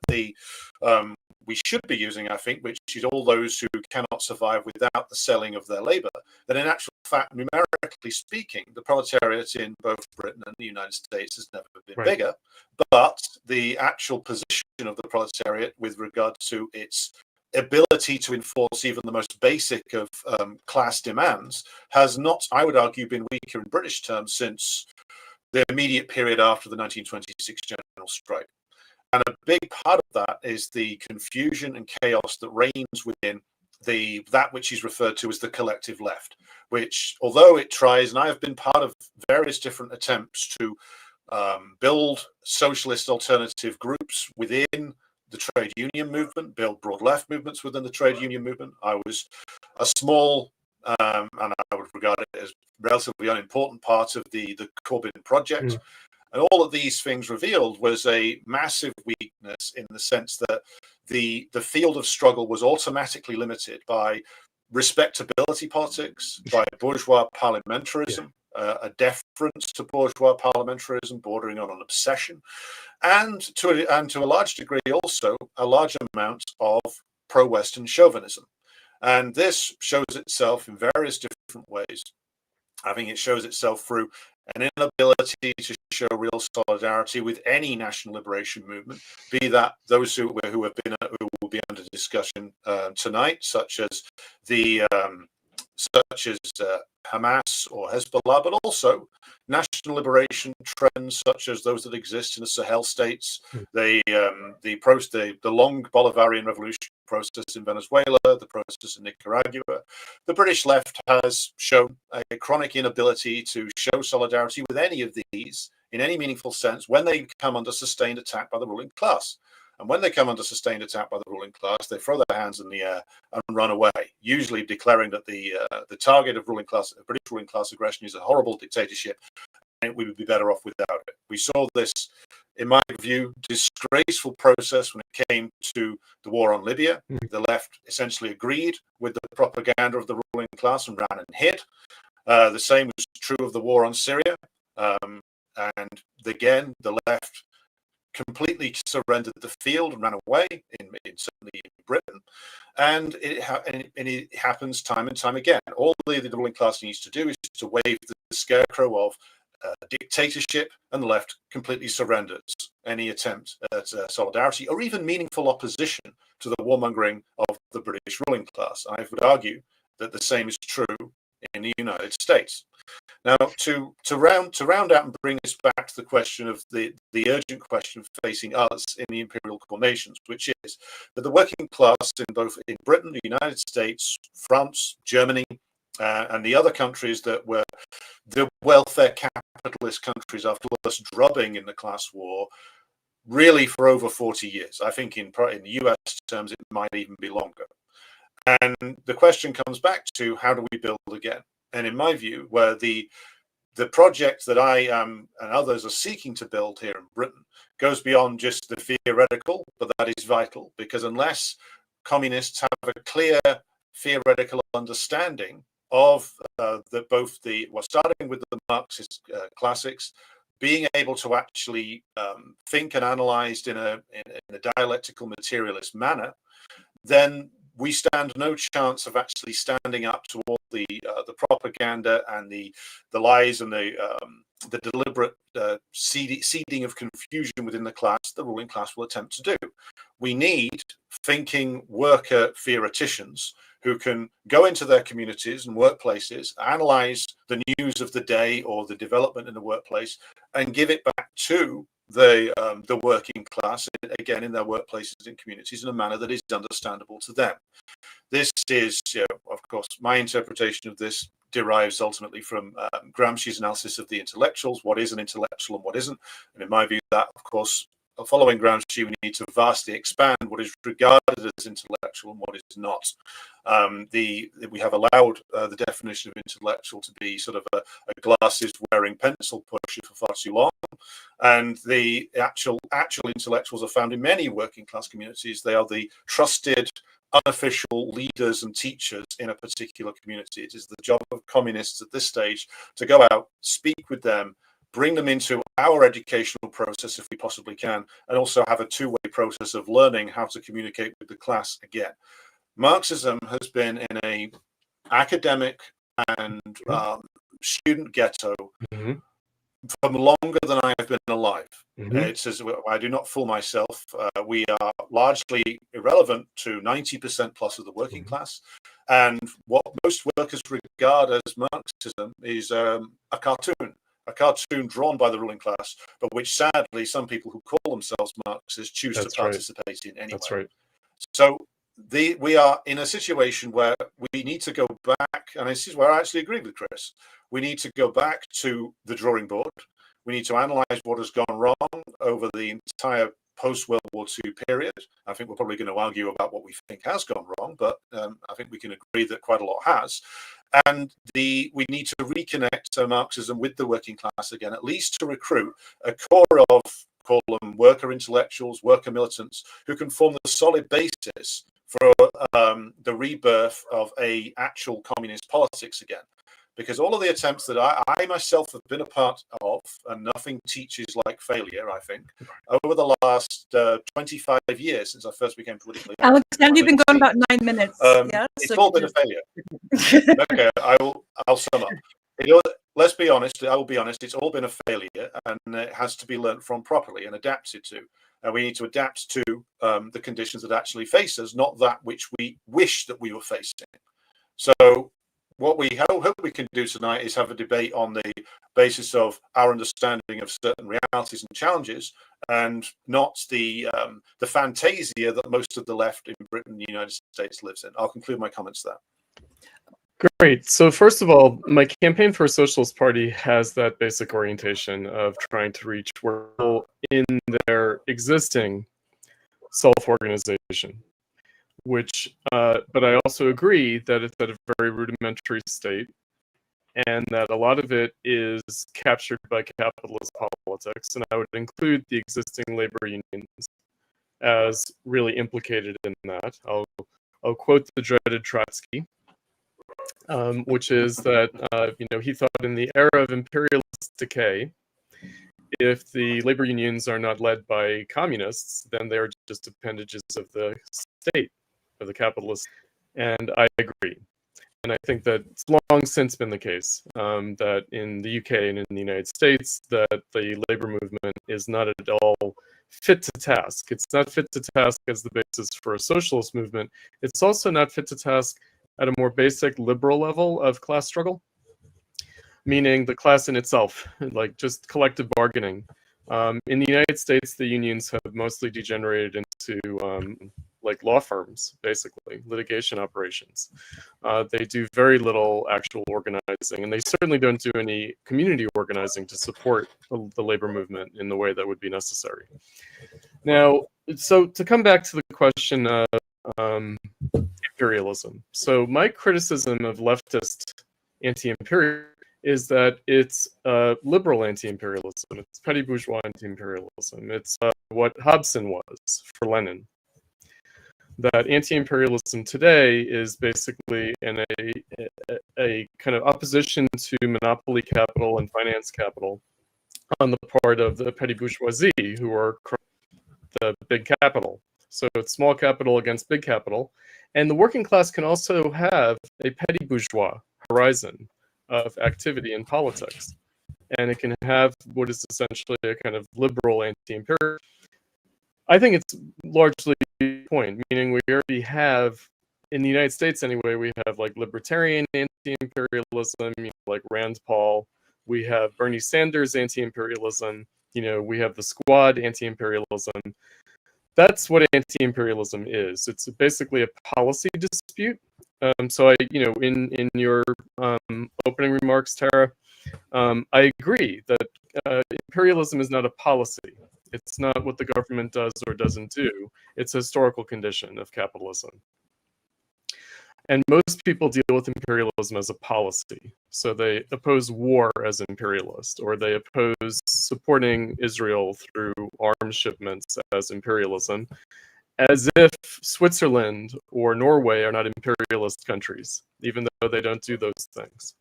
we should be using, I think, which is all those who cannot survive without the selling of their labor, then in actual fact, numerically speaking, the proletariat in both Britain and the United States has never been bigger. But the actual position of the proletariat with regard to its ability to enforce even the most basic of class demands has not, I would argue, been weaker in British terms since the immediate period after the 1926 general strike. And a big part of that is the confusion and chaos that reigns within that which is referred to as the collective left, which, although it tries, and I have been part of various different attempts to build socialist alternative groups within the trade union movement, build broad left movements within the trade union movement. I was a small, and I would regard it as relatively unimportant part of the Corbyn project. And all of these things revealed was a massive weakness in the sense that the field of struggle was automatically limited by respectability politics, by bourgeois parliamentarism, a deference to bourgeois parliamentarism bordering on an obsession, and to a large degree also a large amount of pro-Western chauvinism. And this shows itself in various different ways. I think it shows itself through an inability to show real solidarity with any national liberation movement, be that those who will be under discussion tonight, such as Hamas or Hezbollah, but also national liberation trends such as those that exist in the Sahel states, the long Bolivarian revolution process in Venezuela, the process in Nicaragua. The British left has shown a chronic inability to show solidarity with any of these in any meaningful sense when they come under sustained attack by the ruling class. And when they come under sustained attack by the ruling class, they throw their hands in the air and run away, usually declaring that the target of British ruling class aggression is a horrible dictatorship, and we would be better off without it. We saw this, in my view, disgraceful process when it came to the war on Libya. The left essentially agreed with the propaganda of the ruling class and ran and hid. The same was true of the war on Syria. And again, the left completely surrendered the field and ran away, certainly in Britain. And it happens time and time again. All the ruling class needs to do is to wave the scarecrow of dictatorship, and the left completely surrenders any attempt at solidarity or even meaningful opposition to the warmongering of the British ruling class. I would argue that the same is true in the United States. Now, to round out and bring us back to the question of the urgent question facing us in the imperial core nations, which is that the working class in Britain, the United States, France, Germany, and the other countries that were the welfare capitalist countries after us drubbing in the class war really for over 40 years. I think in the US terms, it might even be longer. And the question comes back to, how do we build again? And in my view, where the project that I and others are seeking to build here in Britain goes beyond just the theoretical, but that is vital, because unless communists have a clear theoretical understanding of starting with the Marxist classics, being able to actually think and analyze in a dialectical materialist manner, then we stand no chance of actually standing up to all the propaganda and the lies and the deliberate seeding of confusion within the class the ruling class will attempt to do. We need thinking worker theoreticians who can go into their communities and workplaces, analyze the news of the day or the development in the workplace, and give it back to the working class, again, in their workplaces and communities in a manner that is understandable to them. This is, of course, my interpretation of this derives ultimately from Gramsci's analysis of the intellectuals, what is an intellectual and what isn't. And in my view, that, of course, following Gramsci, we need to vastly expand what is regarded as intellectual and what is not. We have allowed the definition of intellectual to be sort of a glasses-wearing pencil pusher for far too long, and the actual intellectuals are found in many working class communities. They are the trusted, unofficial leaders and teachers in a particular community. It is the job of communists at this stage to go out, speak with them, bring them into our educational process if we possibly can, and also have a two-way process of learning how to communicate with the class again. Marxism has been in a academic and student ghetto for longer than I have been alive. It says, I do not fool myself. We are largely irrelevant to 90% plus of the working class. And what most workers regard as Marxism is a cartoon drawn by the ruling class, but which sadly some people who call themselves Marxists choose to participate in anyway. That's right. So we are in a situation where we need to go back, and this is where I actually agree with Chris. We need to go back to the drawing board. We need to analyze what has gone wrong over the entire post-World War II period. I think we're probably going to argue about what we think has gone wrong, but I think we can agree that quite a lot has. And we need to reconnect Marxism with the working class again, at least to recruit a core of, call them worker intellectuals, worker militants, who can form the solid basis for the rebirth of a actual communist politics again. Because all of the attempts that I myself have been a part of, and nothing teaches like failure, I think, over the last 25 years since I first became politically active. Alexander, you've been going about 9 minutes. It's all been a failure. Okay, I'll sum up. Let's be honest, I will be honest, it's all been a failure, and it has to be learnt from properly and adapted to. And we need to adapt to the conditions that actually face us, not that which we wish that we were facing. So what we hope we can do tonight is have a debate on the basis of our understanding of certain realities and challenges, and not the fantasia that most of the left in Britain and the United States lives in. I'll conclude my comments there. Great. So first of all, my campaign for a socialist party has that basic orientation of trying to reach people in their existing self-organization, which, but I also agree that it's at a very rudimentary state, and that a lot of it is captured by capitalist politics, and I would include the existing labor unions as really implicated in that. I'll quote the dreaded Trotsky, which is that he thought in the era of imperialist decay, if the labor unions are not led by communists, then they are just appendages of the state, of the capitalist. And I agree. And I think that it's long since been the case that in the UK and in the United States, that the labor movement is not at all fit to task. It's not fit to task as the basis for a socialist movement. It's also not fit to task at a more basic liberal level of class struggle, meaning the class in itself, like just collective bargaining. In the United States, the unions have mostly degenerated into like law firms, basically, litigation operations. They do very little actual organizing, and they certainly don't do any community organizing to support the labor movement in the way that would be necessary. Now, so to come back to the question of imperialism. So my criticism of leftist anti-imperialism is that it's liberal anti-imperialism. It's petty bourgeois anti-imperialism. It's what Hobson was for Lenin. That anti-imperialism today is basically in a kind of opposition to monopoly capital and finance capital on the part of the petty bourgeoisie, who are the big capital. So it's small capital against big capital. And the working class can also have a petty bourgeois horizon of activity in politics. And it can have what is essentially a kind of liberal anti-imperial. I think it's largely the point, meaning we already have, in the United States anyway, we have like libertarian anti-imperialism, like Rand Paul. We have Bernie Sanders anti-imperialism. We have the Squad, anti-imperialism. That's what anti-imperialism is. It's basically a policy dispute. So in your opening remarks, Tara, I agree that imperialism is not a policy. It's not what the government does or doesn't do. It's a historical condition of capitalism. And most people deal with imperialism as a policy. So they oppose war as imperialist, or they oppose supporting Israel through arms shipments as imperialism, as if Switzerland or Norway are not imperialist countries, even though they don't do those things.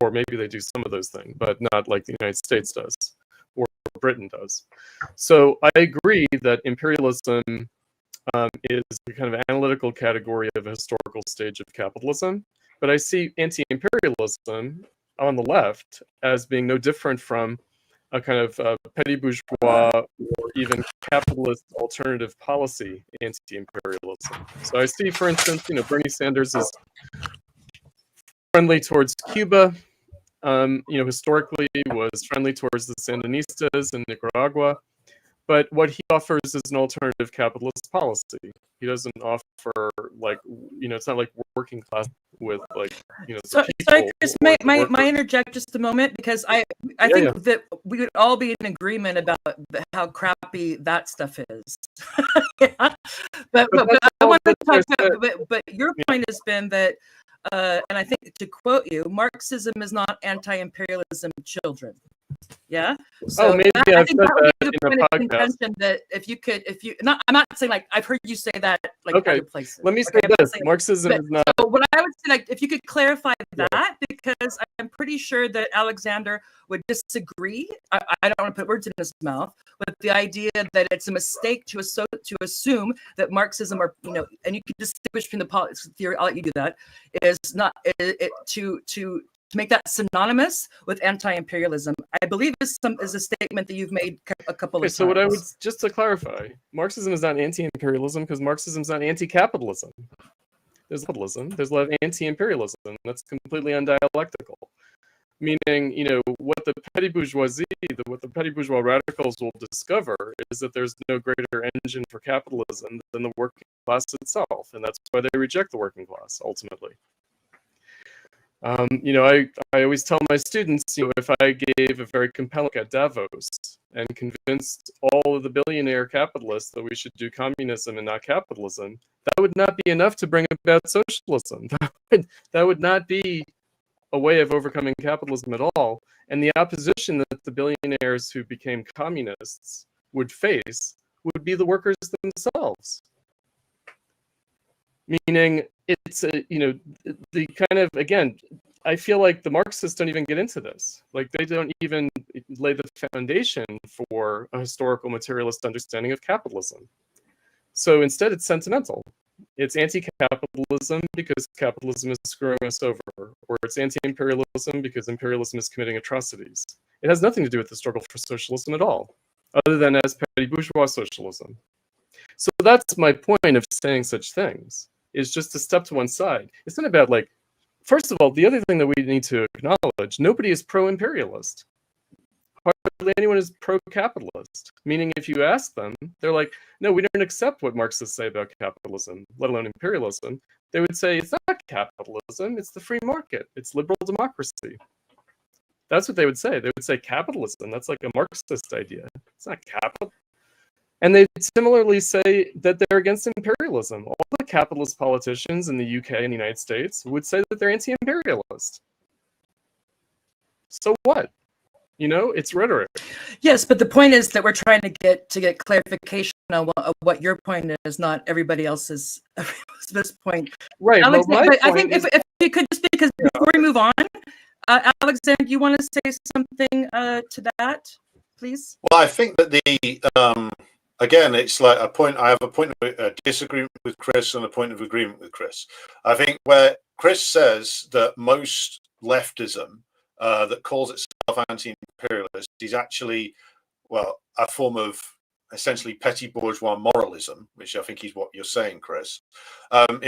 Or maybe they do some of those things, but not like the United States does, or Britain does. So I agree that imperialism is a kind of analytical category of a historical stage of capitalism. But I see anti-imperialism on the left as being no different from a kind of petty bourgeois or even capitalist alternative policy anti-imperialism. So I see, for instance, Bernie Sanders is friendly towards Cuba. Historically was friendly towards the Sandinistas in Nicaragua. But what he offers is an alternative capitalist policy. He doesn't offer it's not like working class with Sorry, Chris, may interject just a moment, because I think that we would all be in agreement about how crappy that stuff is. Yeah. But I want to talk about, but your point has been that, and I think to quote you, Marxism is not anti-imperialism children. Yeah. So maybe I've said that in a podcast. That I'm not saying like I've heard you say that like other places. Let me say this: Marxism is not. So what I would say, like, if you could clarify that, because I'm pretty sure that Alexander would disagree. I don't want to put words in his mouth, but the idea that it's a mistake to assume that Marxism, or and you can distinguish between the politics theory. I'll let you do that. Is not to make that synonymous with anti-imperialism, I believe is a statement that you've made a couple of times. So what I would, just to clarify, Marxism is not anti-imperialism because Marxism is not anti-capitalism. There's capitalism, there's a lot of anti-imperialism. That's completely undialectical. Meaning, what the petty bourgeoisie, what the petty bourgeois radicals will discover is that there's no greater engine for capitalism than the working class itself, and that's why they reject the working class ultimately. I always tell my students, if I gave a very compelling look at Davos and convinced all of the billionaire capitalists that we should do communism and not capitalism, that would not be enough to bring about socialism. That would not be a way of overcoming capitalism at all. And the opposition that the billionaires who became communists would face would be the workers themselves. Meaning, it's the kind of, again, I feel like the Marxists don't even get into this. Like, they don't even lay the foundation for a historical materialist understanding of capitalism. So instead, it's sentimental. It's anti-capitalism because capitalism is screwing us over, or it's anti-imperialism because imperialism is committing atrocities. It has nothing to do with the struggle for socialism at all, other than as petty bourgeois socialism. So that's my point of saying such things, is just to step to one side. It's not about, like, first of all, the other thing that we need to acknowledge, nobody is pro-imperialist. Hardly anyone is pro-capitalist. Meaning, if you ask them, they're like, no, we don't accept what Marxists say about capitalism, let alone imperialism. They would say, it's not capitalism, it's the free market, it's liberal democracy. That's what they would say. They would say capitalism, that's like a Marxist idea. It's not capital. And they similarly say that they're against imperialism. All the capitalist politicians in the UK and the United States would say that they're anti-imperialist. So what? It's rhetoric. Yes, but the point is that we're trying to get clarification on what your point is, not everybody else's this point. Right. Alex, but I think if you could, just because before we move on, Alexander, you want to say something to that, please? Well, I think that the again, it's like a point. I have a point of disagreement with Chris and a point of agreement with Chris. I think where Chris says that most leftism that calls itself anti-imperialist is actually, well, a form of essentially petty bourgeois moralism, which I think is what you're saying, Chris.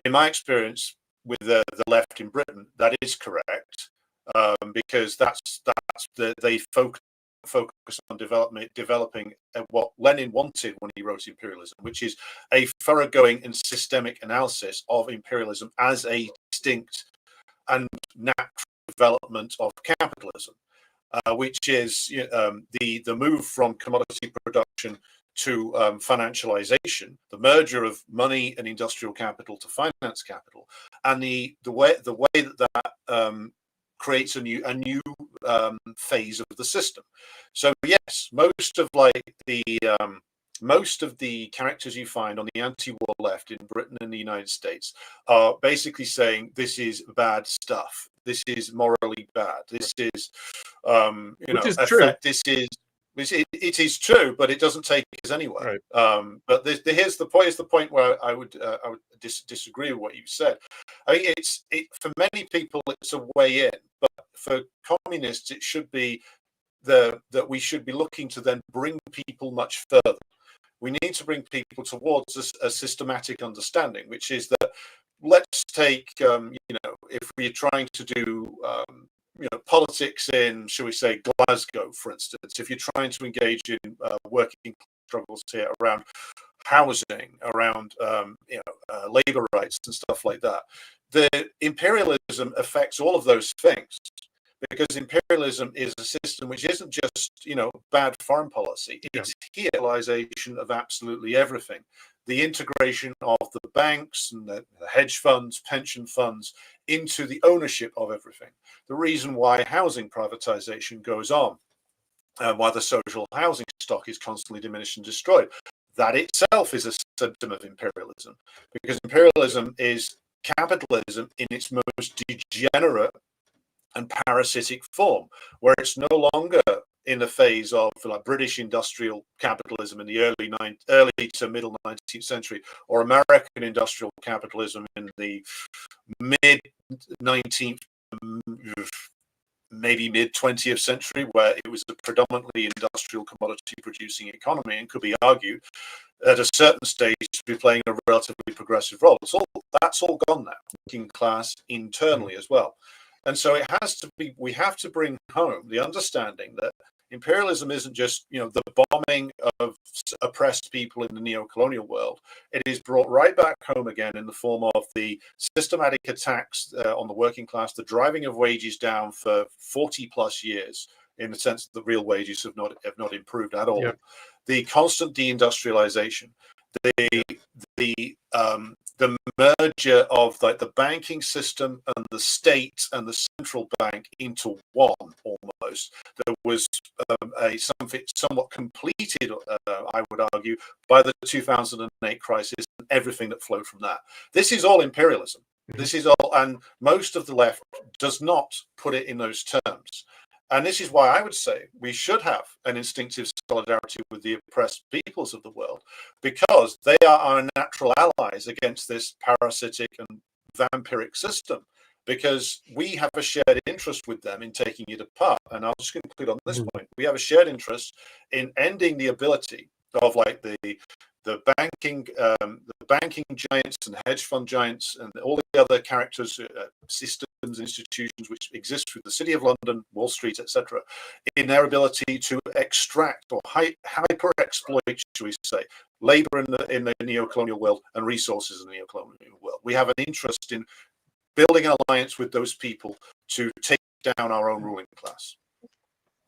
In my experience with the left in Britain, that is correct, because they focus focus on developing what Lenin wanted when he wrote Imperialism, which is a thoroughgoing and systemic analysis of imperialism as a distinct and natural development of capitalism, which is the move from commodity production to financialization, the merger of money and industrial capital to finance capital, and the way that creates a new phase of the system. So yes, most of the characters you find on the anti-war left in Britain and the United States are basically saying this is bad stuff. This is morally bad. This is, Which is true. It is true, but it doesn't take us anywhere. Right. But here's the point where I would disagree with what you said. I mean, for many people it's a way in, but for communists it should be that we should be looking to then bring people much further. We need to bring people towards a systematic understanding, which is that let's take if we're trying to do politics in, shall we say, Glasgow, for instance, if you're trying to engage in working struggles here around housing, around labor rights and stuff like that, the imperialism affects all of those things, because imperialism is a system which isn't just bad foreign policy. It's realization of absolutely everything. The integration of the banks and the hedge funds, pension funds into the ownership of everything. The reason why housing privatization goes on, why the social housing stock is constantly diminished and destroyed, that itself is a symptom of imperialism, because imperialism is capitalism in its most degenerate and parasitic form, where it's no longer in the phase of British industrial capitalism in the early to middle 19th century, or American industrial capitalism in the mid 19th, maybe mid 20th century, where it was a predominantly industrial commodity producing economy and could be argued at a certain stage to be playing a relatively progressive role. That's all gone now, working class internally as well. And so we have to bring home the understanding that imperialism isn't just, the bombing of oppressed people in the neo-colonial world. It is brought right back home again in the form of the systematic attacks on the working class, the driving of wages down for 40 plus years, in the sense that real wages have not improved at all. Yeah. The constant deindustrialization, the merger of the banking system and the state and the central bank into one, almost. There was something somewhat completed, I would argue, by the 2008 crisis and everything that flowed from that. This is all imperialism. This is all, and most of the left does not put it in those terms. And this is why I would say we should have an instinctive solidarity with the oppressed peoples of the world, because they are our natural allies against this parasitic and vampiric system, because we have a shared interest with them in taking it apart. And I'll just conclude on this point. We have a shared interest in ending the ability of the banking giants and hedge fund giants and all the other characters, systems, institutions which exist through the City of London, Wall Street, etc., in their ability to extract or hyper exploit, shall we say, labor in the neo-colonial world and resources in the neo-colonial world. We have an interest in building an alliance with those people to take down our own ruling class.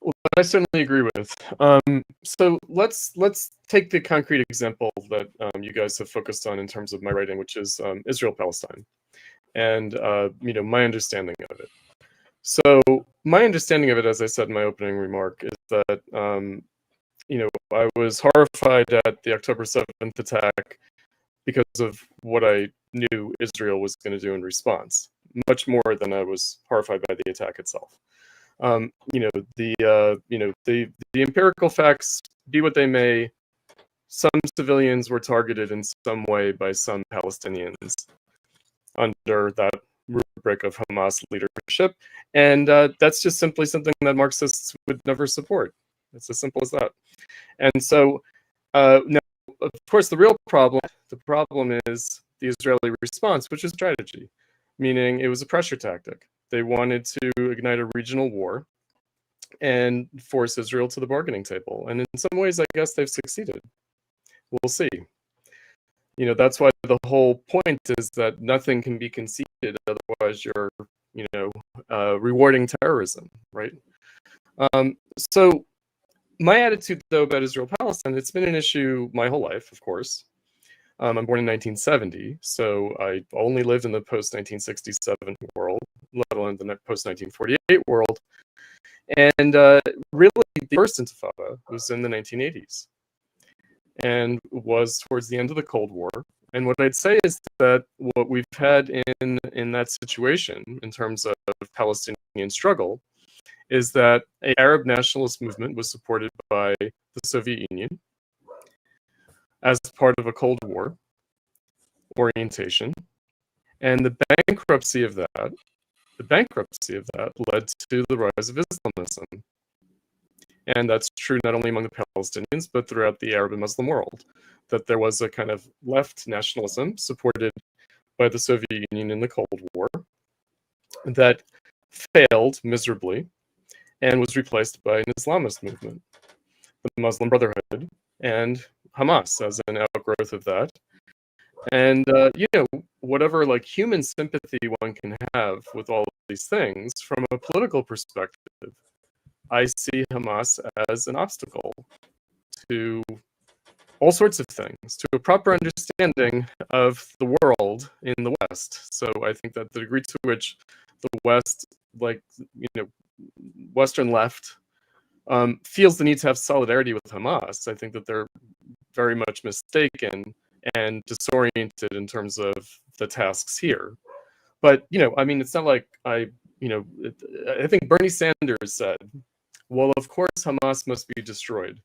Well, I certainly agree with. So let's take the concrete example that you guys have focused on in terms of my writing, which is Israel-Palestine, and my understanding of it. So my understanding of it, as I said in my opening remark, is that I was horrified at the October 7th attack because of what I knew Israel was going to do in response, much more than I was horrified by the attack itself. The empirical facts, be what they may, some civilians were targeted in some way by some Palestinians under that rubric of Hamas leadership, and that's just simply something that Marxists would never support. It's as simple as that. And so now, of course, the problem is the Israeli response, which is strategy, meaning it was a pressure tactic. They wanted to ignite a regional war, and force Israel to the bargaining table. And in some ways, I guess they've succeeded. We'll see. You know, that's why the whole point is that nothing can be conceded, otherwise you're, you know, rewarding terrorism, right? So my attitude, though, about Israel-Palestine, it's been an issue my whole life, of course. I'm born in 1970, so I only lived in the post-1967 world, let alone the post-1948 world. And really, the first Intifada was in the 1980s and was towards the end of the Cold War. And what I'd say is that what we've had in that situation, in terms of Palestinian struggle, is that an Arab nationalist movement was supported by the Soviet Union as part of a Cold War orientation. And the bankruptcy of that led to the rise of Islamism. And that's true not only among the Palestinians, but throughout the Arab and Muslim world, that there was a kind of left nationalism supported by the Soviet Union in the Cold War that failed miserably and was replaced by an Islamist movement, the Muslim Brotherhood, and Hamas as an outgrowth of that. And, you know, whatever like human sympathy one can have with all of these things, from a political perspective, I see Hamas as an obstacle to all sorts of things, to a proper understanding of the world in the West. So I think that the degree to which the West, like, you know, Western left, feels the need to have solidarity with Hamas, I think that they're very much mistaken and disoriented in terms of the tasks here. But, you know, I mean, it's not like I think Bernie Sanders said, well, of course, Hamas must be destroyed.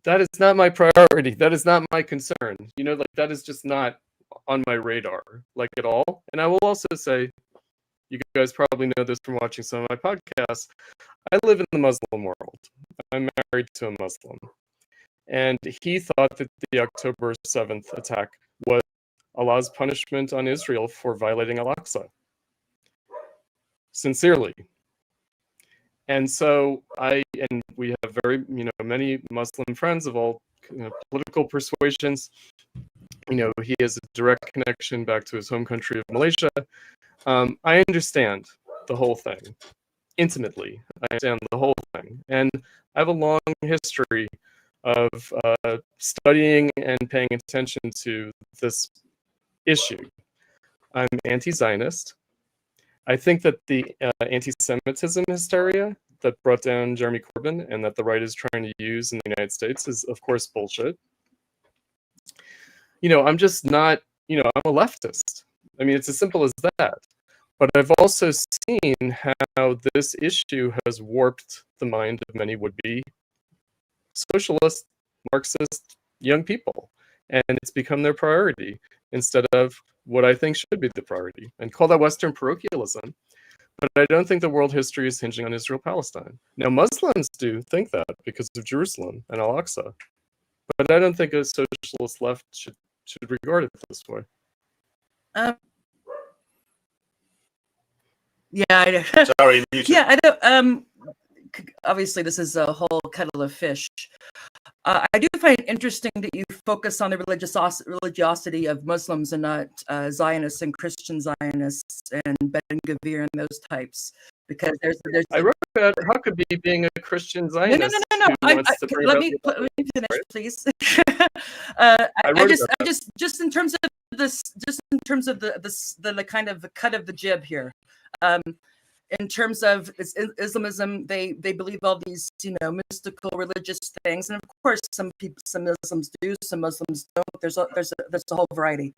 That is not my priority. That is not my concern. You know, like, that is just not on my radar, like, at all. And I will also say, you guys probably know this from watching some of my podcasts, I live in the Muslim world. I'm married to a Muslim. And he thought that the October 7th attack was Allah's punishment on Israel for violating Al-Aqsa. Sincerely. And so we have very, you know, many Muslim friends of all, you know, political persuasions. You know, he has a direct connection back to his home country of Malaysia. I understand the whole thing intimately. I understand the whole thing. And I have a long history of studying and paying attention to this issue. I'm anti-Zionist. I think that the anti-Semitism hysteria that brought down Jeremy Corbyn and that the right is trying to use in the United States is, of course, bullshit. You know, I'm just not, you know, I'm a leftist. I mean, it's as simple as that. But I've also seen how this issue has warped the mind of many would-be socialist, Marxist young people. And it's become their priority instead of what I think should be the priority. And call that Western parochialism. But I don't think the world history is hinging on Israel-Palestine. Now, Muslims do think that because of Jerusalem and Al-Aqsa. But I don't think a socialist left should regard it this way. Yeah, I know. Sorry, yeah, I don't. Obviously, this is a whole kettle of fish. I do find it interesting that you focus on the religiosity of Muslims and not Zionists and Christian Zionists and Ben Gvir and those types, because there's I wrote about how could be being a Christian Zionist. No. Let me finish, please. Just in terms of this, just in terms of the kind of the cut of the jib here. In terms of Islamism, they believe all these, you know, mystical religious things, and of course, some Muslims do, some Muslims don't. There's a whole variety,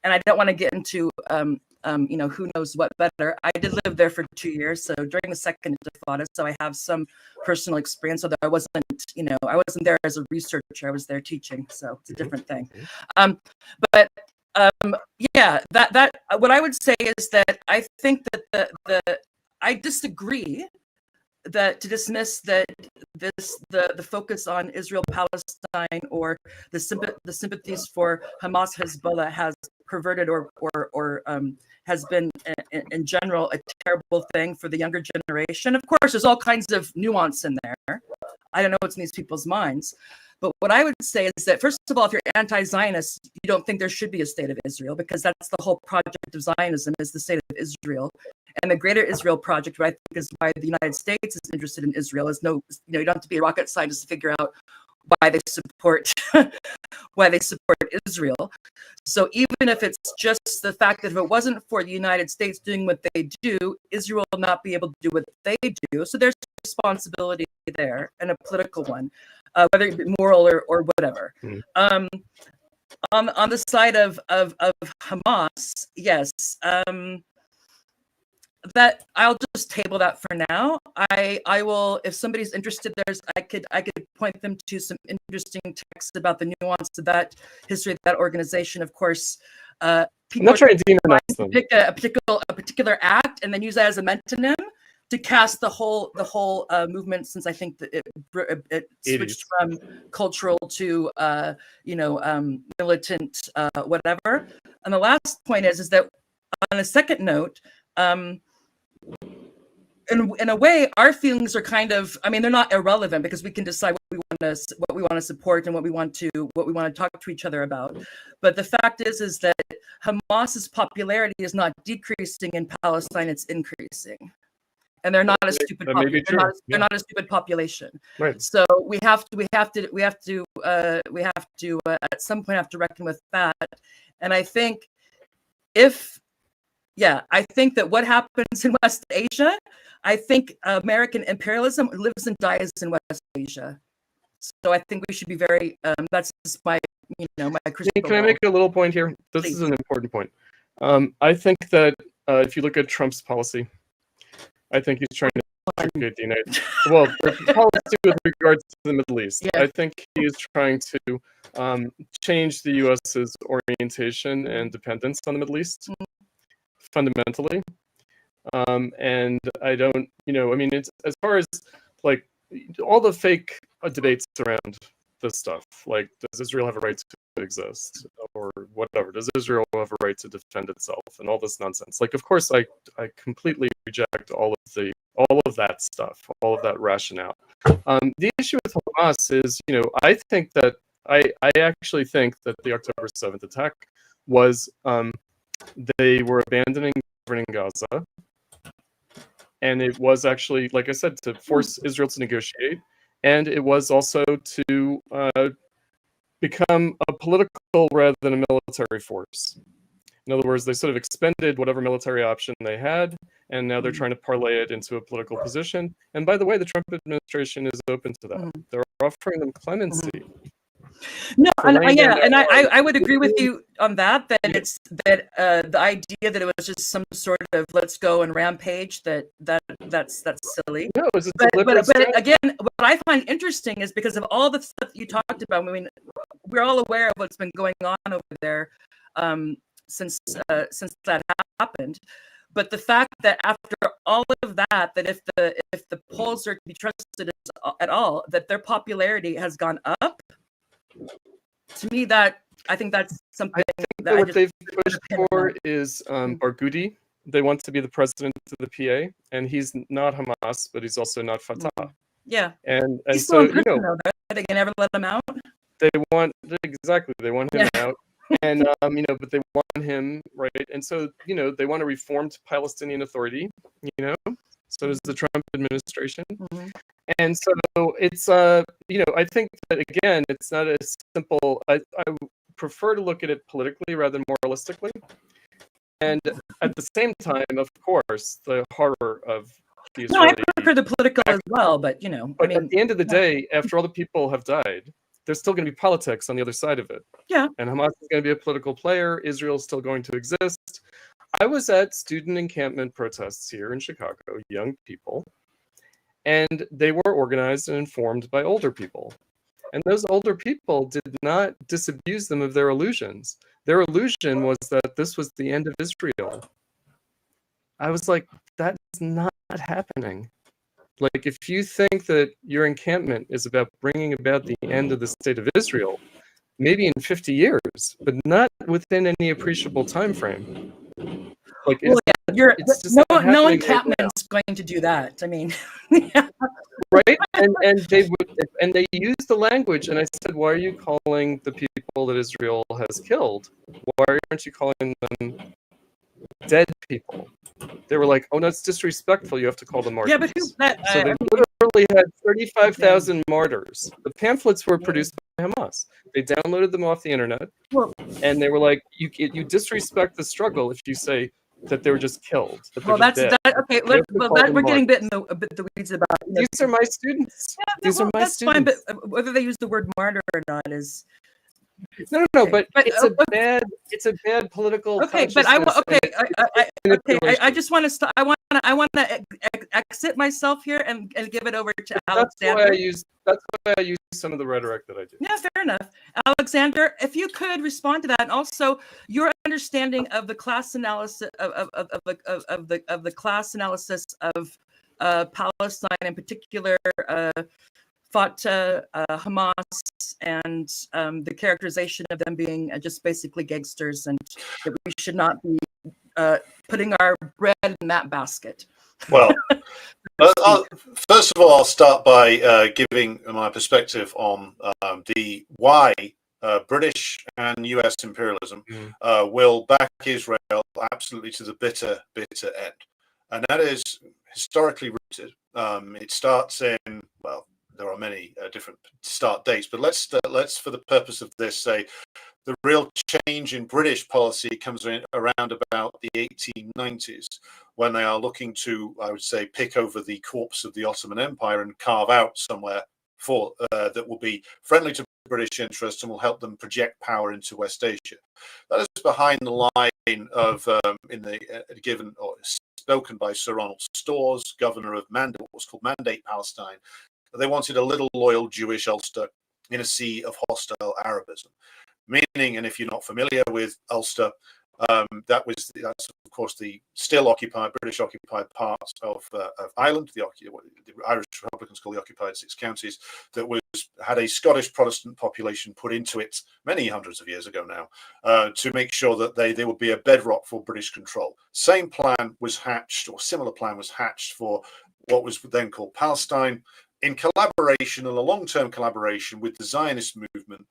and I don't want to get into you know, who knows what better. I did live there for 2 years, so during the second Intifada, so I have some personal experience. Although I wasn't, you know, I wasn't there as a researcher. I was there teaching, so it's a different thing. Yeah, that what I would say is that I think that I disagree that to dismiss that the focus on Israel Palestine or the sympathies for Hamas Hezbollah has perverted or has been in general a terrible thing for the younger generation. Of course, there's all kinds of nuance in there. I don't know what's in these people's minds. But what I would say is that, first of all, if you're anti-Zionist, you don't think there should be a state of Israel, because that's the whole project of Zionism, is the state of Israel. And the Greater Israel Project, what I think is why the United States is interested in Israel, is you don't have to be a rocket scientist to figure out why they support Israel. So even if it's just the fact that if it wasn't for the United States doing what they do, Israel will not be able to do what they do. So there's a responsibility there, and a political one, whether it be moral or whatever. On the side of Hamas, yes. That I'll just table that for now. I will, if somebody's interested, I could point them to some interesting texts about the nuance of that history of that organization. Of course, people not trying to demonize them. Pick a particular act and then use that as a metonym to cast the whole movement, since I think that it switched from cultural to militant whatever. And the last point is that, on a second note, in a way, our feelings are kind of, I mean, they're not irrelevant, because we can decide what we want to support and what we want to talk to each other about. But the fact is that Hamas's popularity is not decreasing in Palestine; it's increasing, and they're not a stupid. They're not a stupid population. Right. So we have to at some point have to reckon with that. And I think I think that what happens in West Asia, I think American imperialism lives and dies in West Asia. So I think we should be very, that's just my crystal ball. Can I make a little point here? This is an important point. I think that if you look at Trump's policy, I think he's trying to create the United well, the policy with regards to the Middle East. Yeah. I think he is trying to change the U.S.'s orientation and dependence on the Middle East. Fundamentally, and I don't, I mean, it's as far as like all the fake debates around this stuff, like, does Israel have a right to exist, or whatever? Does Israel have a right to defend itself, and all this nonsense? Like, of course, I completely reject all of that stuff, all of that rationale. The issue with Hamas is, I think that I actually think that the October 7th attack was they were abandoning governing Gaza, and it was actually, like I said, to force Israel to negotiate, and it was also to become a political rather than a military force. In other words, they sort of expended whatever military option they had, and now they're trying to parlay it into a political position. And by the way, the Trump administration is open to that. They're offering them clemency. No, and I would agree with you on that. That it's that the idea that it was just some sort of let's go and rampage, that's silly. No, it's but again, what I find interesting is because of all the stuff you talked about. I mean, we're all aware of what's been going on over there since that happened. But the fact that after all of that if the polls are to be trusted at all, that their popularity has gone up. To me, I think that's something. I think that what they've pushed for is Barghouti. They want to be the president of the PA, and he's not Hamas, but he's also not Fatah. Yeah, and he's so still are they can never let him out? They want him out, and but they want him right, and so they want a reformed Palestinian Authority. So does the Trump administration. And so it's, I think that, again, it's not as simple. I prefer to look at it politically rather than moralistically. And at the same time, of course, the horror of the Israeli... No, I prefer the political as well, but, But at the end of the day, after all the people have died, there's still going to be politics on the other side of it. Yeah. And Hamas is going to be a political player. Israel is still going to exist. I was at student encampment protests here in Chicago, young people, and they were organized and informed by older people. And those older people did not disabuse them of their illusions. Their illusion was that this was the end of Israel. I was like, that is not happening. Like, if you think that your encampment is about bringing about the end of the state of Israel, maybe in 50 years, but not within any appreciable time frame. Like, Well, yeah, it's just no not no happening right now. encampment's going to do that. I mean, Right, and they used the language, and I said, why are you calling the people that Israel has killed? Why aren't you calling them dead people? They were like, oh, no, it's disrespectful. You have to call them martyrs. yeah, but who? So they I mean, literally had 35,000 martyrs. The pamphlets were produced by Hamas. They downloaded them off the internet, well, and they were like, you disrespect the struggle if you say that they were just killed, that they're well, just that's dead. that. Okay, You have to well, call that them we're getting a bit martyrs. a bit the weeds about. These are my students. Yeah, These well, are my that's students. fine, but whether they use the word martyr or not is No, okay. but it's a bad political. Okay, but I want. Okay, manipulation. I just want to. I want to exit myself here and give it over to Alexander. That's why I use some of the rhetoric that I do. Yeah, fair enough. Alexander, if you could respond to that, and also your understanding of the class analysis of the class analysis of Palestine in particular, Fatah, Hamas, and the characterization of them being just basically gangsters, and that we should not be putting our bread in that basket. Well, first of all, I'll start by giving my perspective on the why British and US imperialism will back Israel absolutely to the bitter end. And that is historically rooted. It starts in, well, there are many different start dates, but let's, for the purpose of this, say the real change in British policy comes around about the 1890s, when they are looking to, I would say, pick over the corpse of the Ottoman Empire and carve out somewhere for that will be friendly to British interests and will help them project power into West Asia. That is behind the line of in the given or spoken by Sir Ronald Storrs, governor of Mandate, what was called Mandate Palestine. They wanted a little loyal Jewish Ulster in a sea of hostile Arabism. Meaning, and if you're not familiar with Ulster, that's of course the still occupied, British occupied part of Ireland, the Irish Republicans call the occupied Six Counties, that had a Scottish Protestant population put into it many hundreds of years ago now, to make sure that they would be a bedrock for British control. Same plan was hatched, or similar plan was hatched for what was then called Palestine, in collaboration and a long-term collaboration with the Zionist movement,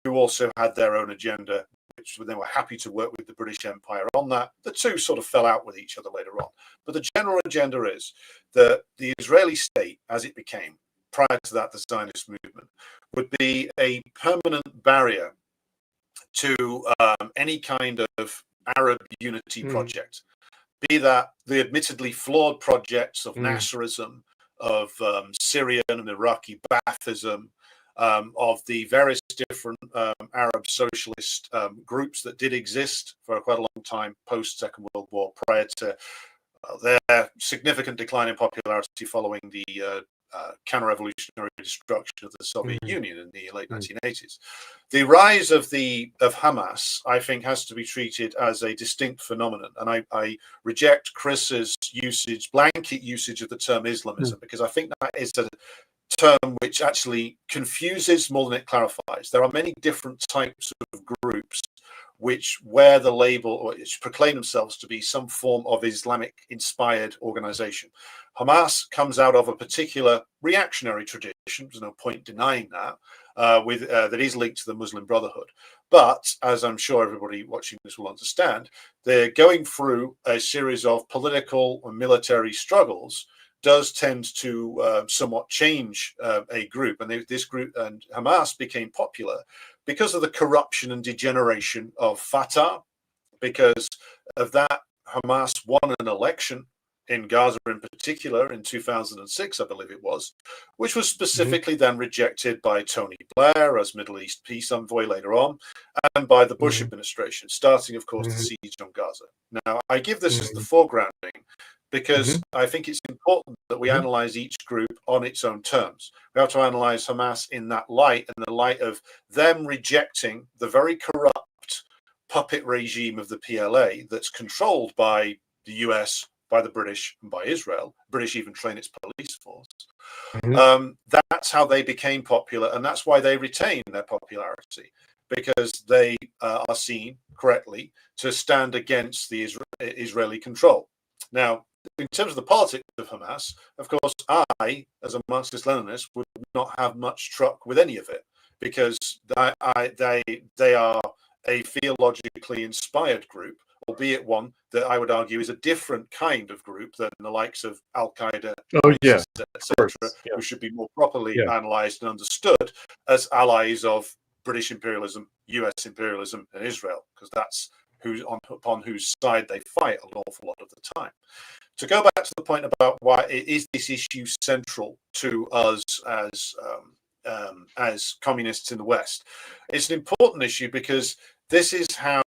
who also had their own agenda, which they were happy to work with the British Empire on that. The two sort of fell out with each other later on. But the general agenda is that the Israeli state, as it became, prior to that, the Zionist movement, would be a permanent barrier to any kind of Arab unity project, be that the admittedly flawed projects of Nasserism, of Syrian and Iraqi Baathism, of the various different Arab socialist groups that did exist for quite a long time post Second World War, prior to their significant decline in popularity following the counter-revolutionary destruction of the Soviet Union in the late 1980s. The rise of Hamas, I think, has to be treated as a distinct phenomenon, and I reject Chris's blanket usage of the term Islamism, because I think that is a term which actually confuses more than it clarifies. There are many different types of groups which wear the label or which proclaim themselves to be some form of Islamic inspired organization. Hamas comes out of a particular reactionary tradition, there's no point denying that, that is linked to the Muslim Brotherhood. But as I'm sure everybody watching this will understand, they're going through a series of political and military struggles does tend to somewhat change a group. And this group and Hamas became popular because of the corruption and degeneration of Fatah. Because of that, Hamas won an election in Gaza in particular in 2006, I believe it was, which was specifically then rejected by Tony Blair as Middle East peace envoy later on, and by the Bush administration, starting, of course, the siege on Gaza. Now, I give this as the foregrounding because I think it's important that we analyze each group on its own terms. We have to analyze Hamas in that light, and the light of them rejecting the very corrupt puppet regime of the PLA that's controlled by the US, by the British, and by Israel. British even train its police force. That's how they became popular, and that's why they retain their popularity. because they are seen correctly to stand against the Israeli control. Now, in terms of the politics of Hamas, of course, I, as a Marxist-Leninist, would not have much truck with any of it, because they are a theologically inspired group, albeit one that I would argue is a different kind of group than the likes of Al-Qaeda, ISIS, etc., who should be more properly analysed and understood as allies of British imperialism, US imperialism, and Israel, because that's upon whose side they fight an awful lot of the time. To go back to the point about why is this issue central to us as communists in the West, it's an important issue because this is how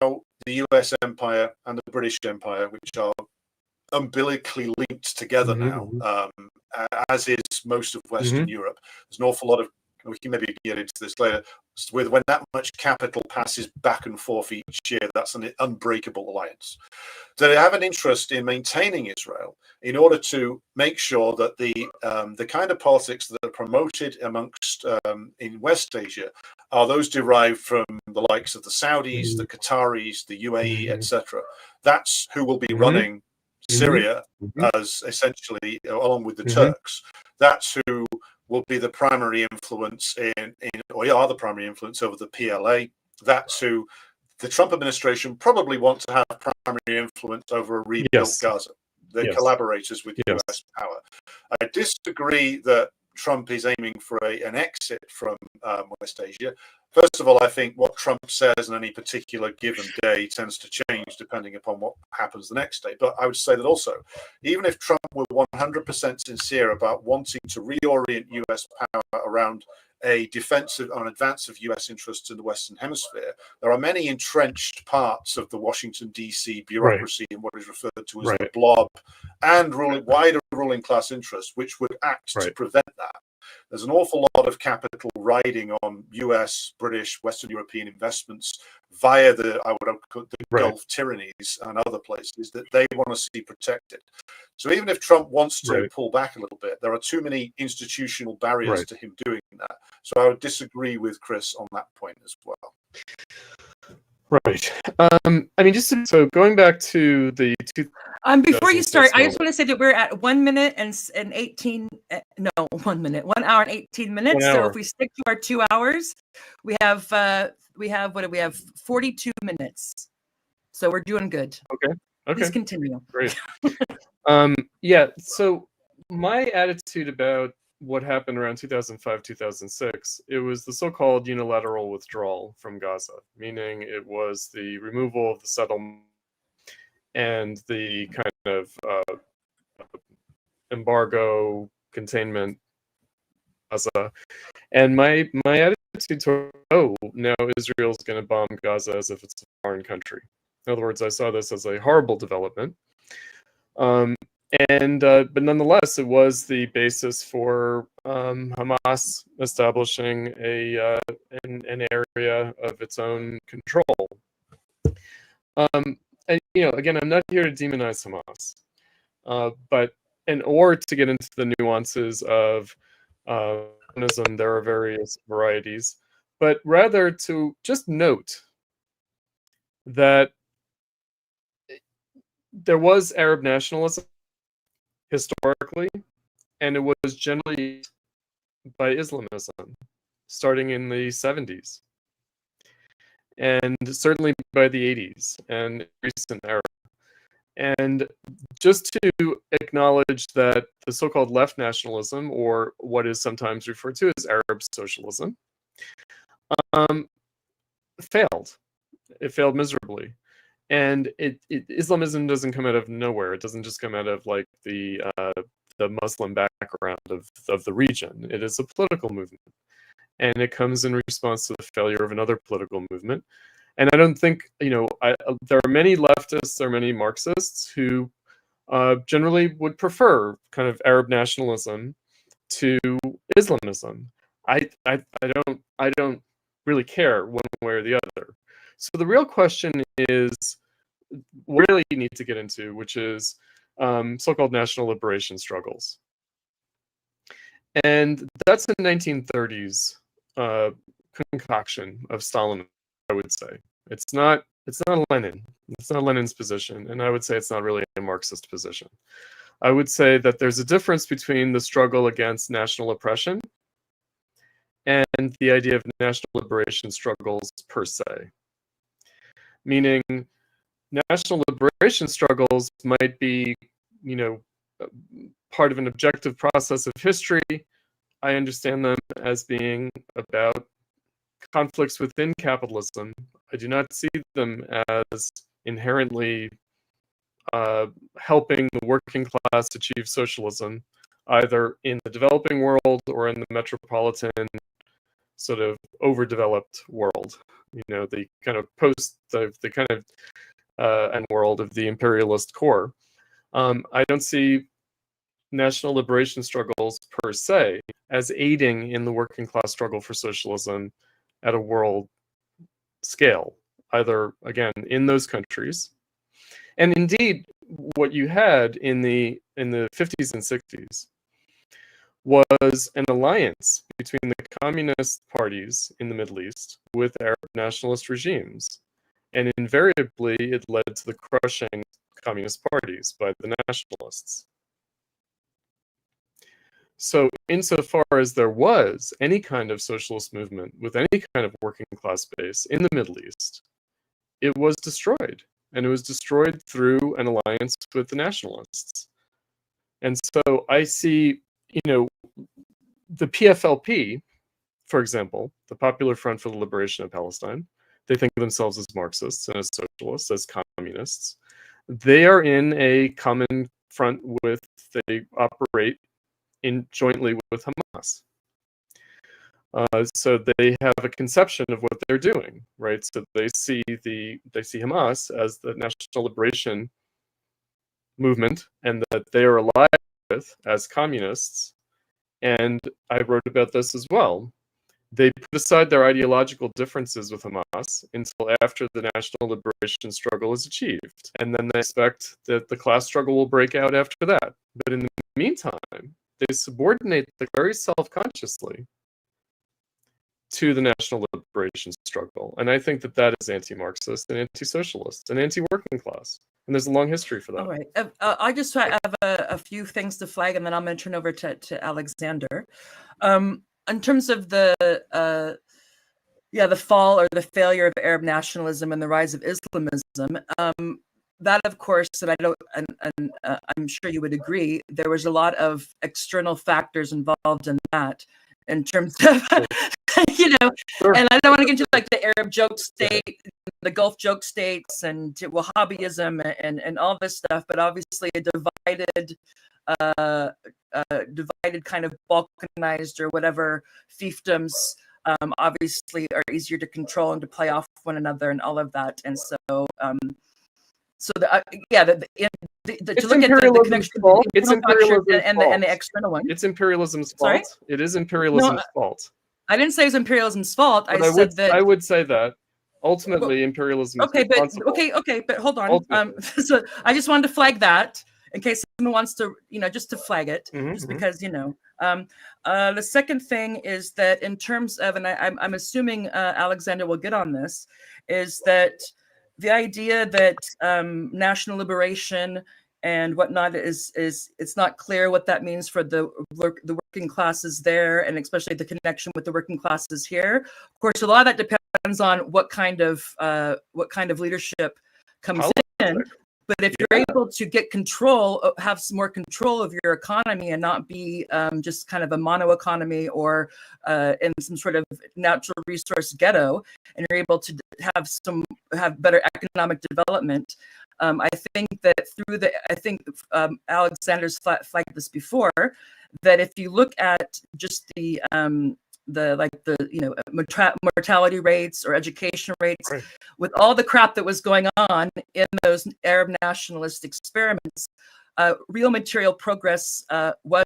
the US empire and the British empire, which are umbilically linked together now, as is most of Western Europe. There's an awful lot of, we can maybe get into this later, with when that much capital passes back and forth each year, that's an unbreakable alliance. So they have an interest in maintaining Israel in order to make sure that the kind of politics that are promoted amongst in West Asia are those derived from the likes of the Saudis, the Qataris, the UAE, etc. That's who will be running Syria as essentially, along with the Turks. That's who will be the primary influence or are the primary influence over the PLA. That's who the Trump administration probably want to have primary influence over a rebuilt Gaza. They're collaborators with US power. I disagree that Trump is aiming for an exit from West Asia. First of all, I think what Trump says on any particular given day tends to change depending upon what happens the next day. But I would say that also, even if Trump were 100% sincere about wanting to reorient US power around a defensive or an advance of US interests in the Western Hemisphere, there are many entrenched parts of the Washington, D.C. bureaucracy and what is referred to as the blob and wider ruling class interests, which would act to prevent that. There's an awful lot of capital riding on US, British, Western European investments via the Gulf tyrannies and other places that they want to see protected. So even if Trump wants to pull back a little bit, there are too many institutional barriers to him doing that. So I would disagree with Chris on that point as well. Right. I mean, so going back to the before you start, I just want to say that we're at 1 minute and 18. No, 1 minute, 1 hour and 18 minutes. So if we stick to our 2 hours, we have what do we have? 42 minutes. So we're doing good. Okay. Please continue. Great. So my attitude about what happened around 2005, 2006, it was the so-called unilateral withdrawal from Gaza, meaning it was the removal of the settlement and the kind of embargo, containment, Gaza. And my attitude toward, now Israel's going to bomb Gaza as if it's a foreign country. In other words, I saw this as a horrible development. But nonetheless, it was the basis for Hamas establishing an area of its own control. And again, I'm not here to demonize Hamas, but or to get into the nuances of Zionism. There are various varieties, but rather to just note that there was Arab nationalism historically, and it was generally by Islamism, starting in the 70s, and certainly by the 80s and recent era. And just to acknowledge that the so-called left nationalism, or what is sometimes referred to as Arab socialism, failed. It failed miserably. And Islamism doesn't come out of nowhere. It doesn't just come out of like the Muslim background of the region. It is a political movement, and it comes in response to the failure of another political movement. And I don't think there are many leftists, there are many Marxists who generally would prefer kind of Arab nationalism to Islamism. I don't really care one way or the other. So the real question is, we really need to get into, which is so-called national liberation struggles. And that's a 1930s concoction of Stalinism. I would say. It's not Lenin. It's not Lenin's position, and I would say it's not really a Marxist position. I would say that there's a difference between the struggle against national oppression and the idea of national liberation struggles per se. Meaning, national liberation struggles might be, part of an objective process of history. I understand them as being about conflicts within capitalism. I do not see them as inherently helping the working class achieve socialism, either in the developing world or in the metropolitan sort of overdeveloped world. The kind of the kind of and world of the imperialist core. I don't see national liberation struggles per se as aiding in the working class struggle for socialism at a world scale, either, again, in those countries. And indeed, what you had in the 50s and 60s was an alliance between the communist parties in the Middle East with Arab nationalist regimes. And invariably, it led to the crushing communist parties by the nationalists. So insofar as there was any kind of socialist movement with any kind of working class base in the Middle East, it was destroyed. And it was destroyed through an alliance with the nationalists. And so I see, the PFLP, for example, the Popular Front for the Liberation of Palestine, they think of themselves as Marxists and as socialists, as communists. They are in a common front with, they operate jointly with Hamas. So they have a conception of what they're doing, right? So they see Hamas as the national liberation movement, and that they are allied with as communists. And I wrote about this as well. They put aside their ideological differences with Hamas until after the national liberation struggle is achieved, and then they expect that the class struggle will break out after that. But in the meantime, they subordinate very self-consciously to the national liberation struggle. And I think that that is anti-Marxist and anti-socialist and anti-working class. And there's a long history for that. All right. I just have a few things to flag, and then I'm going to turn over to Alexander. In terms of the fall or the failure of Arab nationalism and the rise of Islamism, that, of course, and I'm sure you would agree, there was a lot of external factors involved in that, in terms of, Sure. And I don't want to get into like the Arab joke state, the Gulf joke states, and Wahhabism and all this stuff, but obviously a divided kind of balkanized or whatever fiefdoms obviously are easier to control and to play off one another and all of that. And so to look at the connection fault. It's imperialism's and the external one. It's imperialism's Sorry? fault. It is imperialism's fault. I didn't say it was imperialism's fault. I would say that ultimately imperialism is responsible. But hold on. So I just wanted to flag that in case someone wants to, just to flag it, just because, the second thing is that in terms of, and I'm assuming Alexander will get on this, is that the idea that national liberation and whatnot is it's not clear what that means for the working classes there, and especially the connection with the working classes here. Of course, a lot of that depends on what kind of leadership comes in. But if you're able to get control, have some more control of your economy and not be just kind of a mono economy or in some sort of natural resource ghetto, and you're able to have better economic development, I think that Alexander's flagged this before, that if you look at just the mortality rates or education rates, right, with all the crap that was going on in those Arab nationalist experiments, real material progress was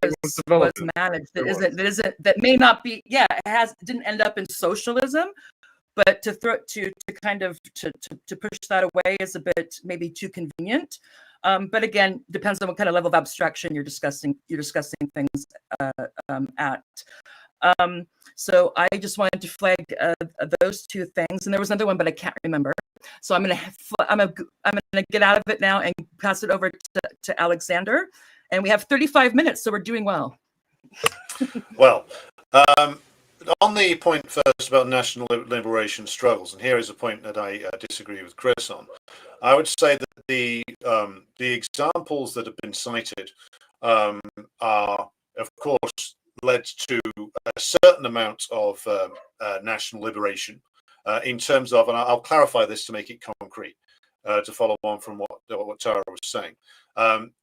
managed. That may not be, didn't end up in socialism, but to push that away is a bit maybe too convenient. But again, depends on what kind of level of abstraction you're discussing things at. So I just wanted to flag those two things, and there was another one, but I can't remember. So I'm gonna get out of it now and pass it over to Alexander. And we have 35 minutes, so we're doing well. Well, on the point first about national liberation struggles, and here is a point that I disagree with Chris on. I would say that the examples that have been cited are, of course, led to a certain amount of national liberation in terms of, and I'll clarify this to make it concrete, to follow on from what Tara was saying.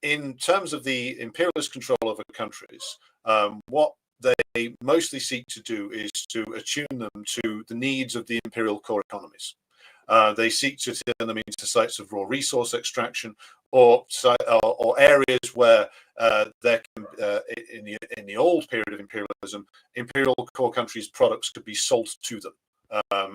In terms of the imperialist control over countries, what they mostly seek to do is to attune them to the needs of the imperial core economies. They seek to turn them into sites of raw resource extraction, or areas where in the old period of imperialism, imperial core countries' products could be sold to them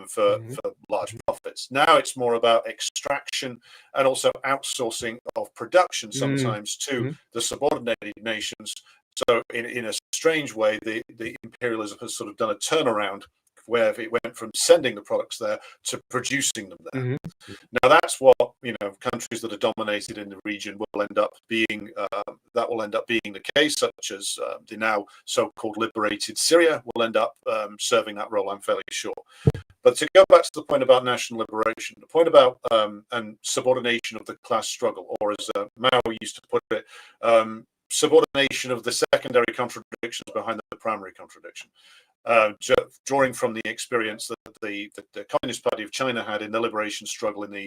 for large profits. Now it's more about extraction and also outsourcing of production, sometimes to the subordinated nations. So in a strange way, the imperialism has sort of done a turnaround where it went from sending the products there to producing them there. Now that's what countries that are dominated in the region will end up being. That will end up being the case, such as the now so-called liberated Syria will end up serving that role. I'm fairly sure. But to go back to the point about national liberation, the point about and subordination of the class struggle, or as Mao used to put it, subordination of the secondary contradictions behind the primary contradiction. Drawing from the experience that the Communist Party of China had in the liberation struggle in the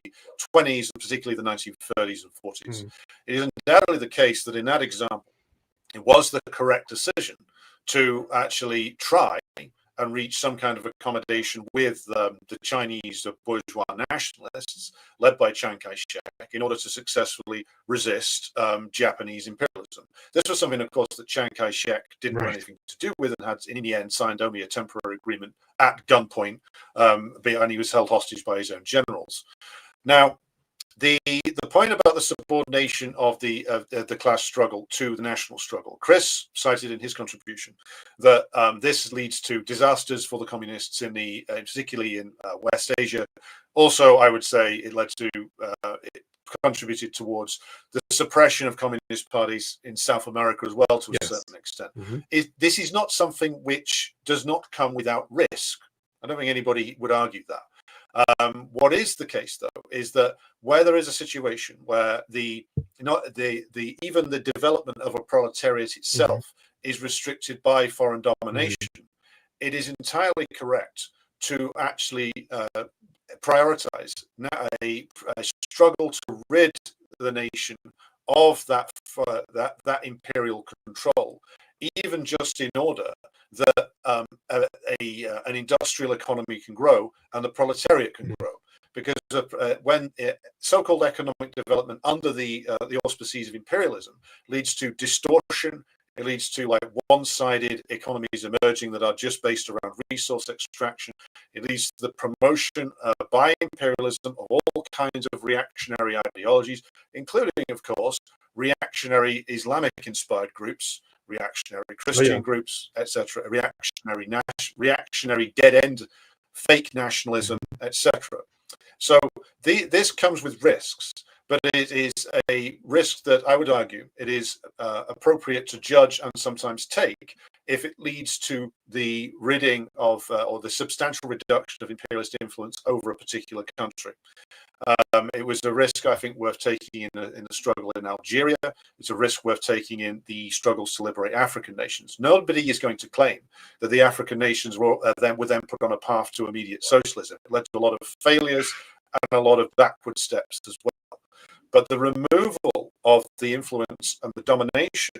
20s, particularly the 1930s and 40s. It is undoubtedly the case that in that example, it was the correct decision to actually try and reach some kind of accommodation with the Chinese bourgeois nationalists led by Chiang Kai-shek in order to successfully resist Japanese imperialism. This was something, of course, that Chiang Kai-shek didn't want anything to do with, and had in the end signed only a temporary agreement at gunpoint, and he was held hostage by his own generals. Now, the point about the subordination of the class struggle to the national struggle, Chris cited in his contribution that this leads to disasters for the communists particularly in West Asia. Also, I would say it led to it contributed towards the suppression of communist parties in South America as well, to a certain extent. This is not something which does not come without risk. I don't think anybody would argue that. What is the case, though, is that where there is a situation where even the development of a proletariat itself is restricted by foreign domination, it is entirely correct to actually prioritize a struggle to rid the nation of that imperial control, even just in order that an industrial economy can grow and the proletariat can grow. Because when so-called economic development under the auspices of imperialism leads to distortion, it leads to one-sided economies emerging that are just based around resource extraction. It leads to the promotion by imperialism of all kinds of reactionary ideologies, including, of course, reactionary Islamic-inspired groups, reactionary Christian groups, etc., reactionary dead-end fake nationalism, etc. So this comes with risks, but it is a risk that I would argue it is appropriate to judge and sometimes take if it leads to the ridding of or the substantial reduction of imperialist influence over a particular country. It was a risk, I think, worth taking in the struggle in Algeria. It's a risk worth taking in the struggles to liberate African nations. Nobody is going to claim that the African nations were then put on a path to immediate socialism. It led to a lot of failures and a lot of backward steps as well. But the removal of the influence and the domination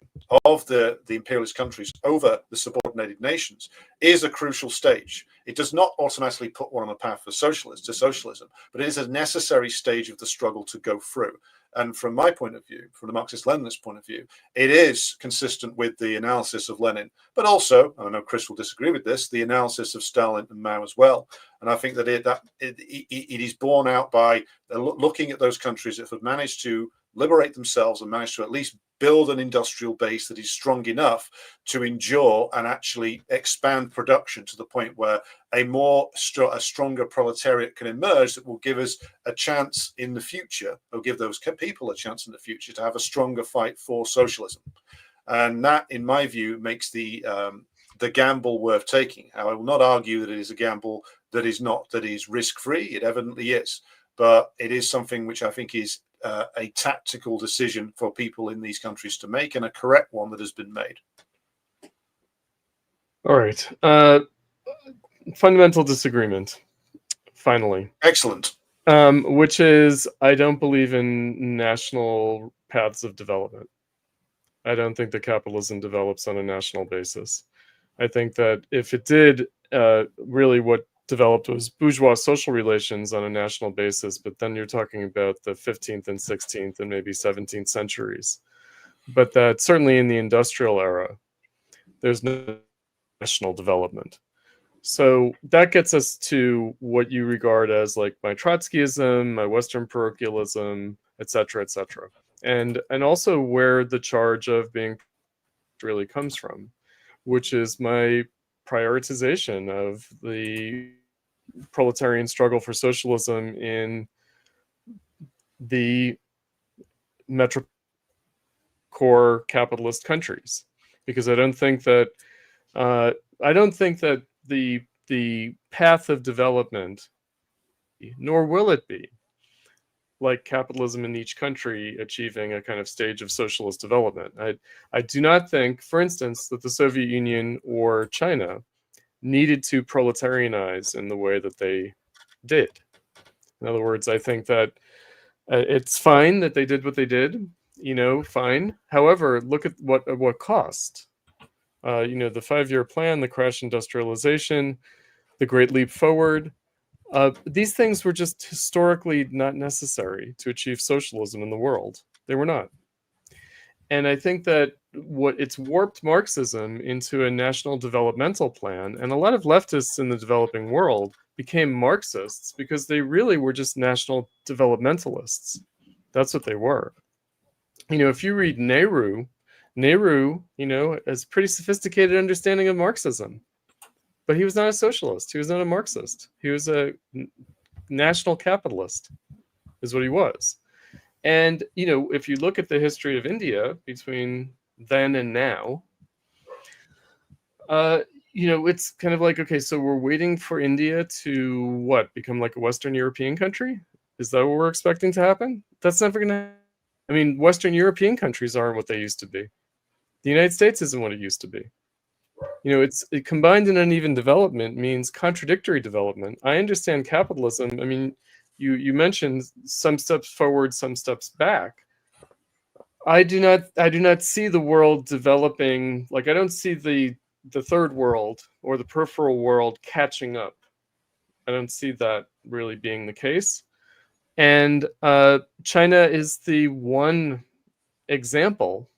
of the imperialist countries over the subordinated nations is a crucial stage. It does not automatically put one on a path to socialism, but it is a necessary stage of the struggle to go through. And from my point of view, from the Marxist-Leninist point of view, it is consistent with the analysis of Lenin, but also, I know Chris will disagree with this, the analysis of Stalin and Mao as well. And I think that it is borne out by looking at those countries that have managed to liberate themselves and managed to at least build an industrial base that is strong enough to endure and actually expand production to the point where a stronger proletariat can emerge that will give us a chance in the future, or give those people a chance in the future to have a stronger fight for socialism. And that, in my view, makes the gamble worth taking. I will not argue that it is a gamble that is risk-free. It evidently is, but it is something which I think is a tactical decision for people in these countries to make, and a correct one that has been made. All right. Fundamental disagreement, finally. Excellent. Which is, I don't believe in national paths of development. I don't think that capitalism develops on a national basis. I think that if it did, really what developed was bourgeois social relations on a national basis, but then you're talking about the 15th and 16th and maybe 17th centuries. But that certainly in the industrial era, there's no national development. So that gets us to what you regard as like my Trotskyism, my Western parochialism, et cetera, and also where the charge of being really comes from, which is my prioritization of the proletarian struggle for socialism in the metro core capitalist countries, because I don't think that the path of development, nor will it be like capitalism in each country achieving a kind of stage of socialist development. I do not think, for instance, that the Soviet Union or China needed to proletarianize in the way that they did. In other words, I think that it's fine that they did what they did, fine. However, look at what cost. The 5-year plan, the crash industrialization, the Great Leap Forward. These things were just historically not necessary to achieve socialism in the world. They were not. And I think that it's warped Marxism into a national developmental plan, and a lot of leftists in the developing world became Marxists because they really were just national developmentalists. That's what they were. If you read Nehru, has a pretty sophisticated understanding of Marxism. But he was not a socialist. He was not a Marxist. He was a national capitalist, is what he was. And, if you look at the history of India between then and now, it's kind of like, okay, so we're waiting for India to become like a Western European country? Is that what we're expecting to happen? That's never going to happen. I mean, Western European countries aren't what they used to be. The United States isn't what it used to be. It's combined and uneven development means contradictory development. I understand capitalism. I mean, you mentioned some steps forward, some steps back. I do not see the world developing. Like, I don't see the third world or the peripheral world catching up. I don't see that really being the case. And China is the one example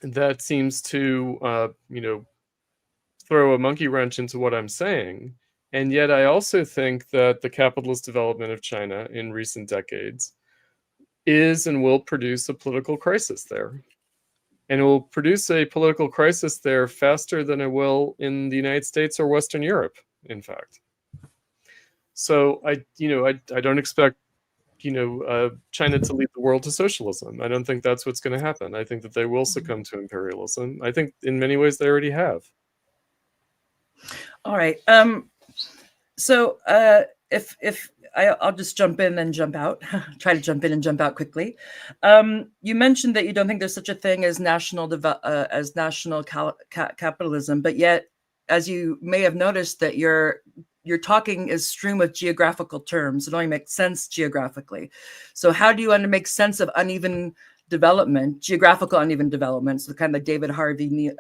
that seems to, throw a monkey wrench into what I'm saying. And yet I also think that the capitalist development of China in recent decades is and will produce a political crisis there. And it will produce a political crisis there faster than it will in the United States or Western Europe, in fact. So I don't expect China to lead the world to socialism. I don't think that's what's going to happen. I think that they will succumb to imperialism. I think in many ways they already have. All right. So if I'll just jump in and jump out, try to jump in and jump out quickly. You mentioned that you don't think there's such a thing as national capitalism, but yet, as you may have noticed, that you're talking is strewn with geographical terms. It only makes sense geographically. So how do you make sense of uneven development, geographical uneven development, so kind of David Harvey,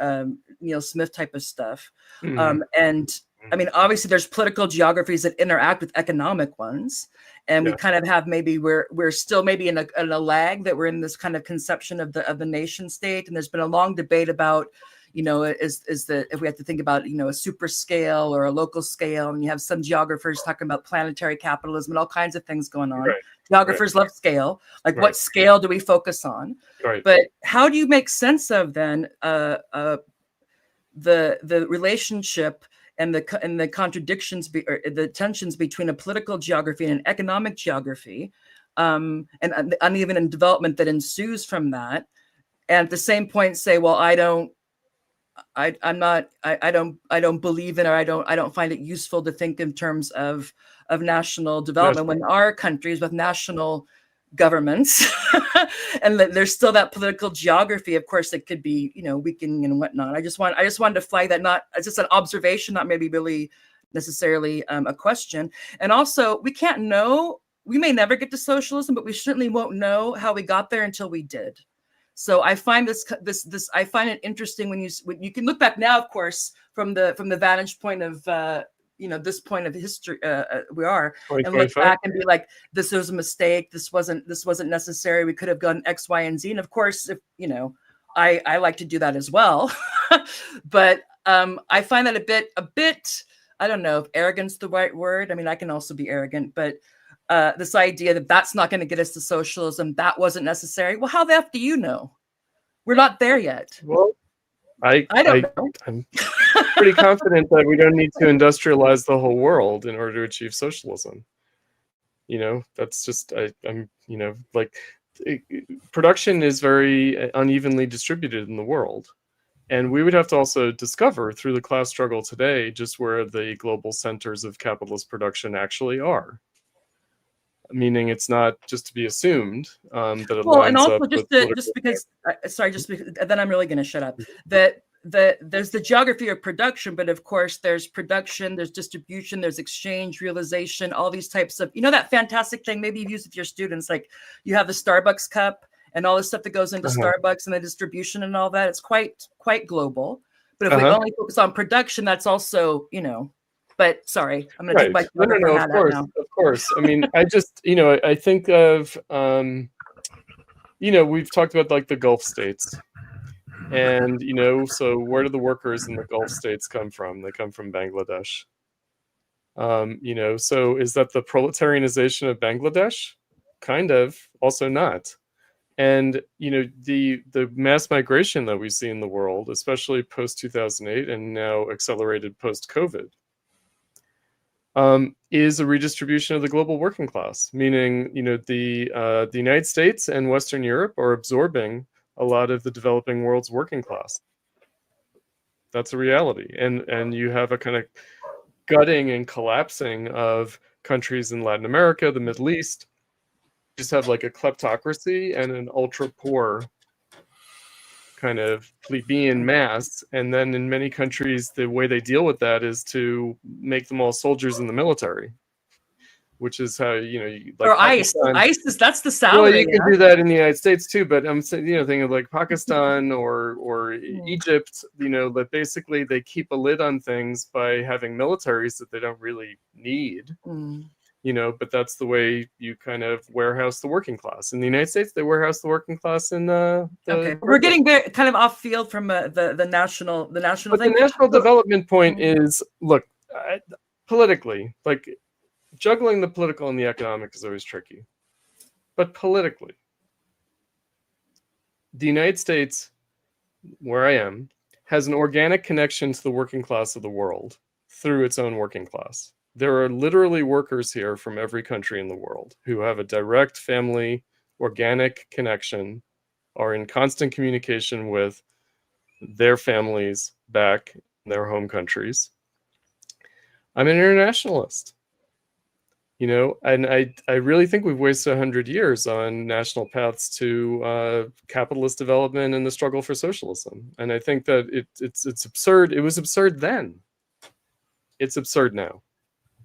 Neil Smith type of stuff? Mm-hmm. And I mean, obviously there's political geographies that interact with economic ones. And we kind of have, maybe we're still maybe in a lag, that we're in this kind of conception of the nation state. And there's been a long debate about, is that if we have to think about, a super scale or a local scale, and you have some geographers talking about planetary capitalism and all kinds of things going on. Right. Geographers love scale. Like, Right. what scale do we focus on? Right. But how do you make sense of then the relationship and the contradictions, or the tensions between a political geography and an economic geography, and the uneven development that ensues from that? And at the same point, say, well, I don't believe in, or I don't find it useful to think in terms of national development when our countries with national governments and there's still that political geography, of course, that could be, weakening and whatnot. I just wanted to flag that, not as just an observation, not maybe really necessarily a question. And also, we can't know, we may never get to socialism, but we certainly won't know how we got there until we did. So I find I find it interesting when you can look back now, of course, from the vantage point of this point of history we are, and look back and be like, this was a mistake. This wasn't necessary. We could have gone X, Y, and Z. And of course, if I like to do that as well, but I find that a bit. I don't know if arrogance the right word. I mean, I can also be arrogant, but this idea that that's not going to get us to socialism, that wasn't necessary. Well, how the F do you know? We're not there yet. Well, I don't know. I'm pretty confident that we don't need to industrialize the whole world in order to achieve socialism. That's just, I'm like, production is very unevenly distributed in the world. And we would have to also discover through the class struggle today just where the global centers of capitalist production actually are. Meaning it's not just to be assumed that it lines up with then I'm really going to shut up. There's the geography of production, but of course there's production, there's distribution, there's exchange, realization, all these types of, that fantastic thing maybe you've used with your students, like you have the Starbucks cup and all the stuff that goes into Starbucks and the distribution and all that. It's quite global. But if we only focus on production, that's also, but sorry, I'm going to take my of course. I mean, I just, I think of, we've talked about like the Gulf states. And, so where do the workers in the Gulf states come from? They come from Bangladesh. So is that the proletarianization of Bangladesh? Kind of, also not. And, the mass migration that we see in the world, especially post-2008 and now accelerated post-COVID, is a redistribution of the global working class, meaning, the United States and Western Europe are absorbing a lot of the developing world's working class. That's a reality. And you have a kind of gutting and collapsing of countries in Latin America, the Middle East. You just have like a kleptocracy and an ultra poor kind of plebeian mass. And then in many countries, the way they deal with that is to make them all soldiers in the military, which is how, like, or ICE. ICE is, that's the salary. Well, you can do that in the United States too, but I'm saying, thinking of like Pakistan or Egypt, that basically they keep a lid on things by having militaries that they don't really need. But that's the way you kind of warehouse the working class. In the United States, they warehouse the working class in okay. We're getting very kind of off field from the national thing. The national development point is, look, politically, like juggling the political and the economic is always tricky. But politically, the United States, where I am, has an organic connection to the working class of the world through its own working class. There are literally workers here from every country in the world who have a direct family, organic connection, are in constant communication with their families back in their home countries. I'm an internationalist, and I really think we've wasted 100 years on national paths to capitalist development and the struggle for socialism. And I think that it's absurd. It was absurd then. It's absurd now.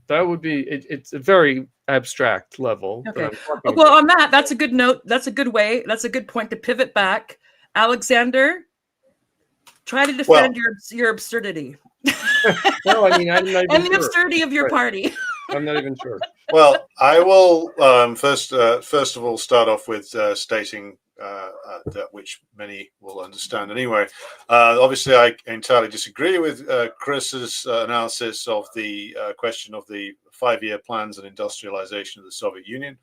That would be, it's a very abstract level. Okay. Well, on that, that's a good note. That's a good way. That's a good point to pivot back. Alexander, try to defend your absurdity. No, I mean, I'm not even and the absurdity of your party. I'm not even sure. Well, I will first of all start off with stating which many will understand anyway. Obviously, I entirely disagree with Chris's analysis of the question of the 5-year plans and industrialization of the Soviet Union.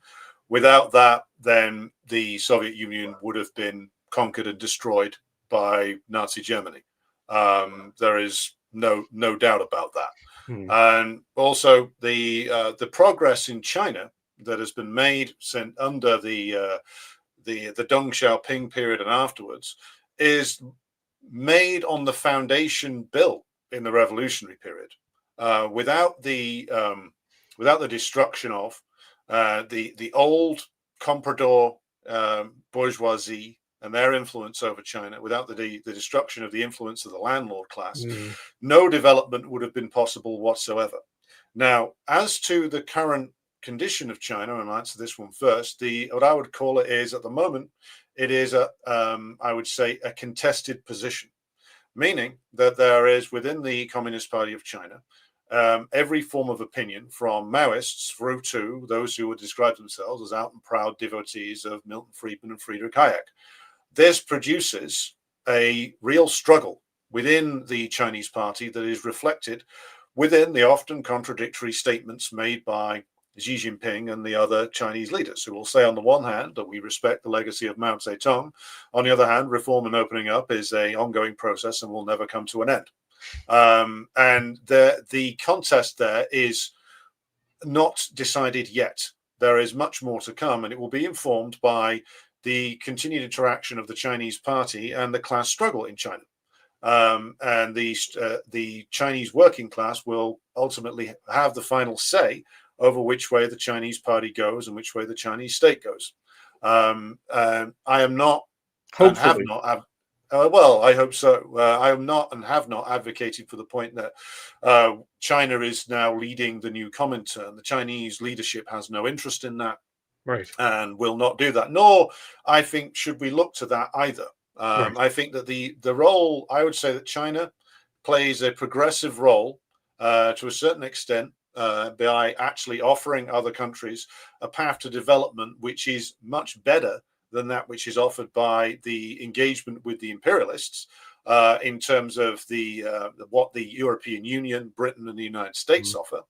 Without that, then the Soviet Union would have been conquered and destroyed by Nazi Germany. There is no doubt about that. And also the progress in China that has been made since under the Deng Xiaoping period and afterwards is made on the foundation built in the revolutionary period. Without the destruction of the old comprador bourgeoisie and their influence over China, without the destruction of the influence of the landlord class, no development would have been possible whatsoever. Now, as to the current condition of China, and I'll answer this one first, what I would call it is, at the moment, it is I would say, a contested position, meaning that there is within the Communist Party of China every form of opinion, from Maoists through to those who would describe themselves as out and proud devotees of Milton Friedman and Friedrich Hayek. This produces a real struggle within the Chinese party that is reflected within the often contradictory statements made by Xi Jinping and the other Chinese leaders, who will say on the one hand that we respect the legacy of Mao Zedong, on the other hand, reform and opening up is an ongoing process and will never come to an end. And the contest there is not decided yet. There is much more to come, and it will be informed by the continued interaction of the Chinese party and the class struggle in China. And the Chinese working class will ultimately have the final say over which way the Chinese party goes and which way the Chinese state goes. I am not, and have not, well, I hope so. I am not and have not advocated for the point that China is now leading the new Comintern. The Chinese leadership has no interest in that, right, and will not do that. Nor, I think, should we look to that either. Right. I think that the role, I would say that China plays a progressive role to a certain extent by actually offering other countries a path to development which is much better than that which is offered by the engagement with the imperialists in terms of what the European Union, Britain, and the United States offer.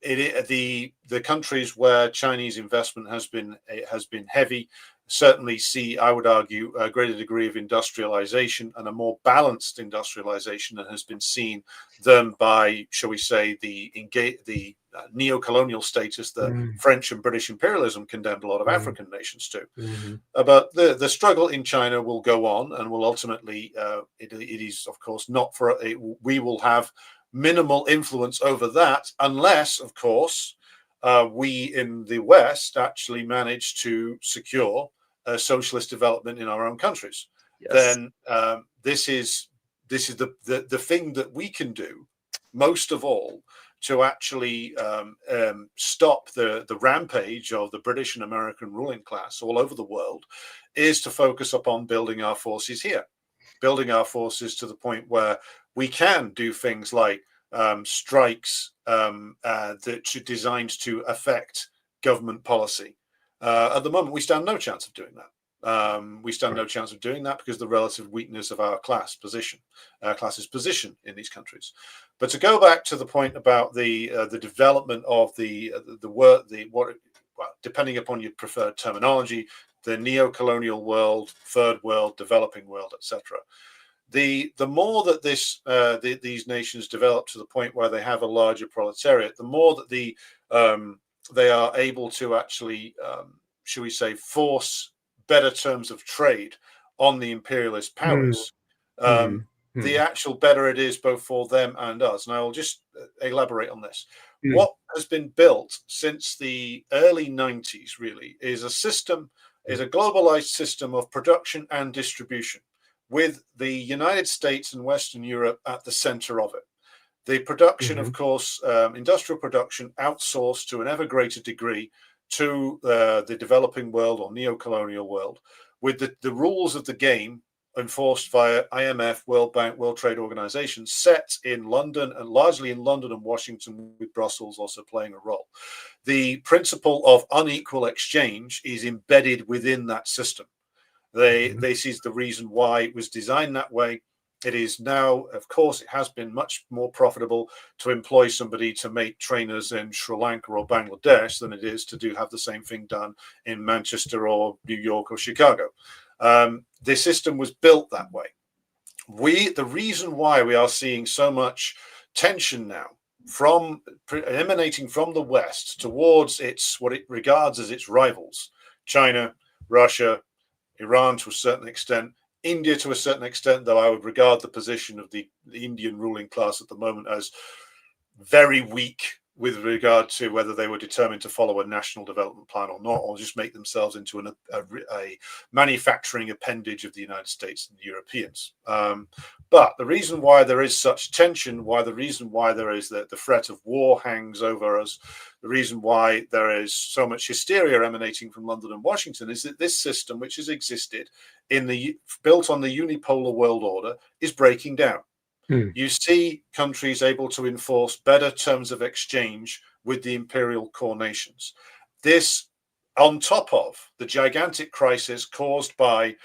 The countries where Chinese investment has been heavy certainly see, I would argue, a greater degree of industrialization and a more balanced industrialization that has been seen than by, shall we say, the neo-colonial status that French and British imperialism condemned a lot of African nations to. But the struggle in China will go on and will ultimately, it is, of course, not for, we will have minimal influence over that unless, of course, we in the West actually manage to secure socialist development in our own countries. Yes. Then this is the thing that we can do most of all to actually stop the rampage of the British and American ruling class all over the world, is to focus upon building our forces here, building our forces to the point where we can do things like strikes that are designed to affect government policy. At the moment, we stand no chance of doing that. We stand no chance of doing that because of the relative weakness of our class's position in these countries. But to go back to the point about the development of the work, depending upon your preferred terminology, the neo-colonial world, third world, developing world, etc. The more that these nations develop to the point where they have a larger proletariat, the more that they are able to actually, shall we say, force better terms of trade on the imperialist powers, the actual better it is both for them and us. And I will just elaborate on this. What has been built since the early 90s really is a system, is a globalized system of production and distribution, with the United States and Western Europe at the center of it. The production, of course, industrial production outsourced to an ever greater degree to the developing world or neo-colonial world, with the rules of the game enforced via IMF, World Bank, World Trade Organization, set in London, and largely in London and Washington, with Brussels also playing a role. The principle of unequal exchange is embedded within that system. This is the reason why it was designed that way. It is now, of course, it has been much more profitable to employ somebody to make trainers in Sri Lanka or Bangladesh than it is to have the same thing done in Manchester or New York or Chicago. The system was built that way. The reason why we are seeing so much tension now emanating from the West towards what it regards as its rivals, China, Russia, Iran to a certain extent, India to a certain extent, though I would regard the position of the Indian ruling class at the moment as very weak with regard to whether they were determined to follow a national development plan or not, or just make themselves into a manufacturing appendage of the United States and the Europeans. But the reason why there is such tension, the reason why there is the threat of war hangs over us, the reason why there is so much hysteria emanating from London and Washington is that this system, which has existed built on the unipolar world order, is breaking down. You see countries able to enforce better terms of exchange with the imperial core nations. This, on top of the gigantic crisis caused by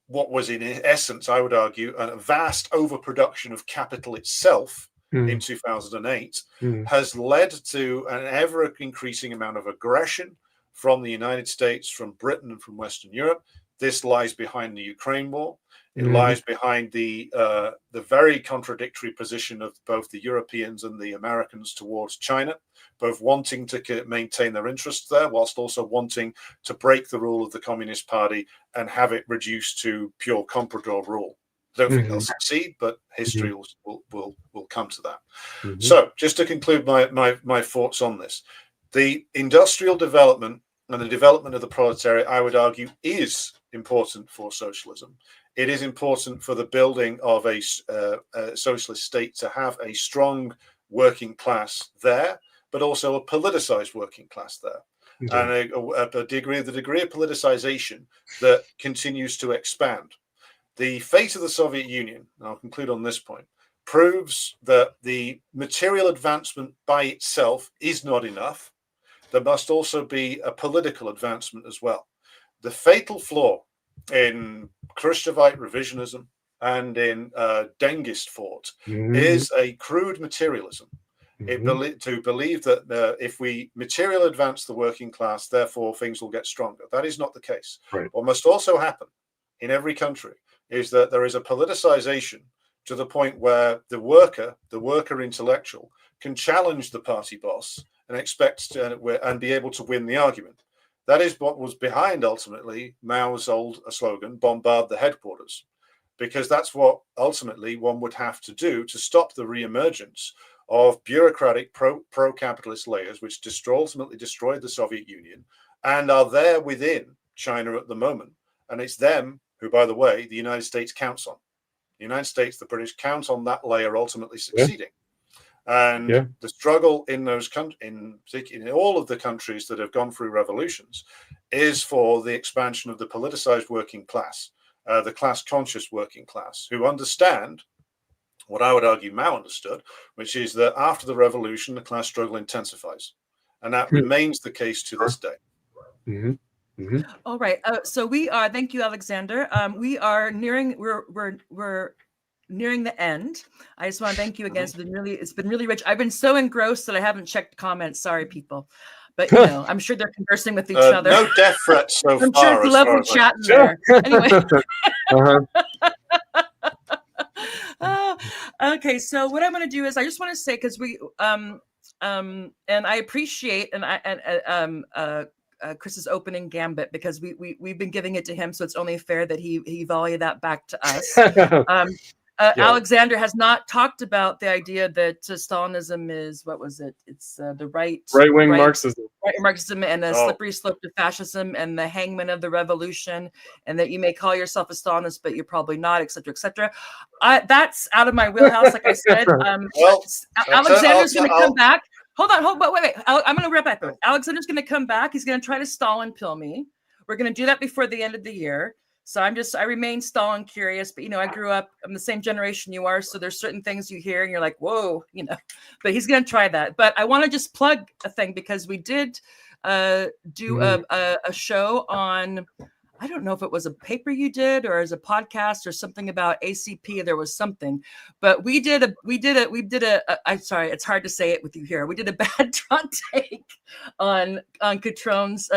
what was in essence, I would argue, a vast overproduction of capital itself in 2008, has led to an ever-increasing amount of aggression from the United States, from Britain, and from Western Europe. This lies behind the Ukraine war. It lies behind the very contradictory position of both the Europeans and the Americans towards China, both wanting to maintain their interests there, whilst also wanting to break the rule of the Communist Party and have it reduced to pure comprador rule. I don't think they'll succeed, but history will come to that. So, just to conclude my thoughts on this, the industrial development and the development of the proletariat, I would argue, is important for socialism. It is important for the building of a socialist state to have a strong working class there, but also a politicized working class there, and the degree of politicization that continues to expand. The fate of the Soviet Union, and I'll conclude on this point, proves that the material advancement by itself is not enough. There must also be a political advancement as well. The fatal flaw in Khrushchevite revisionism and in Dengist thought is a crude materialism. To believe that if we material advance the working class, therefore things will get stronger. That is not the case. What must also happen in every country is that there is a politicization to the point where the worker intellectual can challenge the party boss and expect and be able to win the argument. That is what was behind, ultimately, Mao's old slogan, bombard the headquarters, because that's what ultimately one would have to do to stop the reemergence of bureaucratic pro-capitalist layers, which ultimately destroyed the Soviet Union and are there within China at the moment. And it's them who, by the way, the United States counts on. The United States, the British count on that layer ultimately succeeding. And the struggle in those in all of the countries that have gone through revolutions is for the expansion of the politicized working class, the class-conscious working class, who understand what I would argue Mao understood, which is that after the revolution, the class struggle intensifies, and that remains the case to this day. All right. So we are. Thank you, Alexander. We are nearing. We're nearing the end. I just want to thank you again. It's been really rich. I've been so engrossed that I haven't checked comments. Sorry, people. But I'm sure they're conversing with each other. No death threats so far. I'm sure it's lovely chat there. Anyway. Okay. So what I'm going to do is I just want to say, because we and I appreciate Chris's opening gambit, because we've been giving it to him, so it's only fair that he volley that back to us. Alexander has not talked about the idea that Stalinism is, what was it? It's the right-wing Marxism. Right-wing Marxism and a slippery slope to fascism and the hangman of the revolution, and that you may call yourself a Stalinist, but you're probably not, etc., etc. That's out of my wheelhouse, like I said. Alexander's going to come back. Hold on, wait. I'm going to wrap up. Alexander's going to come back. He's going to try to Stalin pill me. We're going to do that before the end of the year. So I remain Stalin curious, but I grew up, I'm the same generation you are. So there's certain things you hear and you're like, whoa, but he's going to try that. But I want to just plug a thing because we did do a show on, I don't know if it was a paper you did or as a podcast or something about ACP. There was something, but we did a I'm sorry, it's hard to say it with you here. We did a bad Trot take on Cutrone's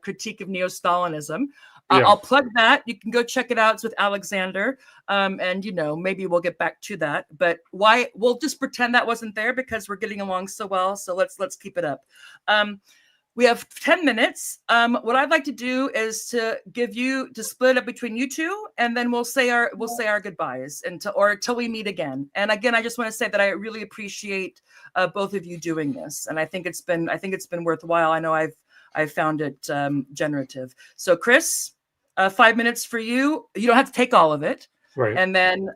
critique of neo-Stalinism. I'll plug that. You can go check it out. It's with Alexander. And maybe we'll get back to that. But why we'll just pretend that wasn't there because we're getting along so well. So let's keep it up. We have 10 minutes. What I'd like to do is to split up between you two, and then we'll say our goodbyes until we meet again. And again, I just want to say that I really appreciate both of you doing this, and I think it's been worthwhile. I know I've found it generative. So, Chris, 5 minutes for you. You don't have to take all of it, right? And then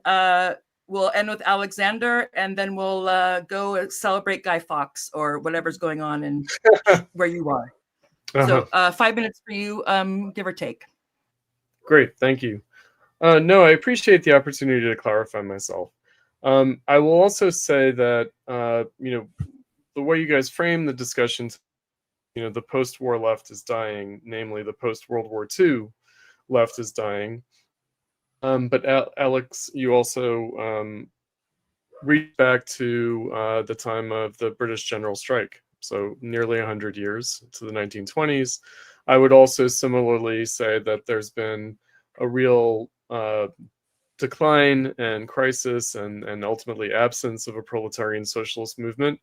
we'll end with Alexander, and then we'll go celebrate Guy Fawkes or whatever's going on in where you are. So 5 minutes for you, give or take. Great, thank you. No, I appreciate the opportunity to clarify myself. I will also say that the way you guys frame the discussions, the post-war left is dying, namely the post-World War II left is dying. But Alex, you also reached back to the time of the British General Strike, so nearly 100 years to the 1920s. I would also similarly say that there's been a real decline and crisis and ultimately absence of a proletarian socialist movement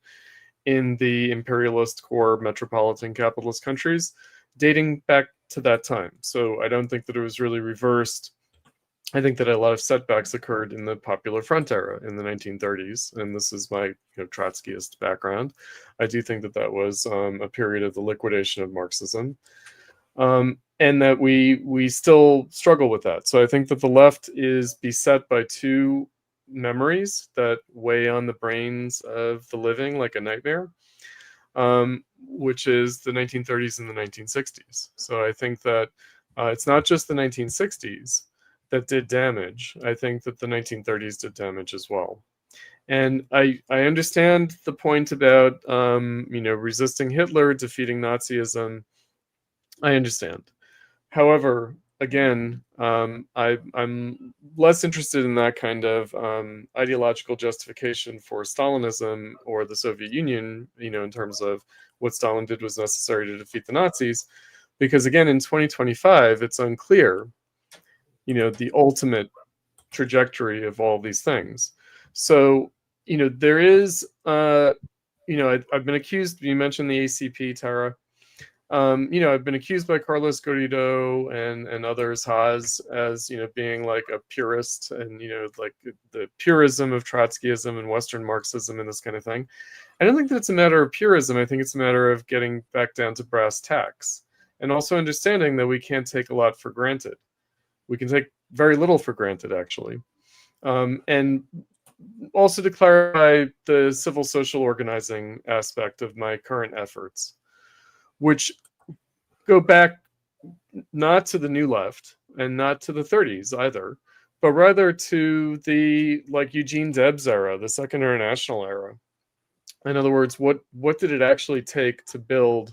in the imperialist core metropolitan capitalist countries dating back to that time. So I don't think that it was really reversed. I think that a lot of setbacks occurred in the Popular Front era in the 1930s, and this is my Trotskyist background. I do think that was a period of the liquidation of Marxism, and that we still struggle with that. So I think that the left is beset by two memories that weigh on the brains of the living like a nightmare, which is the 1930s and the 1960s. So I think that it's not just the 1960s that did damage. I think that the 1930s did damage as well. And I understand the point about resisting Hitler, defeating Nazism. I understand. However, again, I'm less interested in that kind of ideological justification for Stalinism or the Soviet Union, in terms of what Stalin did was necessary to defeat the Nazis, because again, in 2025, it's unclear, the ultimate trajectory of all these things. So, there is, I've been accused, you mentioned the ACP, Tara. I've been accused by Carlos Garrido and others, Haas, as, being like a purist and, like the purism of Trotskyism and Western Marxism and this kind of thing. I don't think that it's a matter of purism. I think it's a matter of getting back down to brass tacks and also understanding that we can't take a lot for granted. We can take very little for granted, actually. And also to clarify the civil social organizing aspect of my current efforts, which go back not to the New Left and not to the 30s either, but rather to the Eugene Debs era, the Second International era. In other words, what did it actually take to build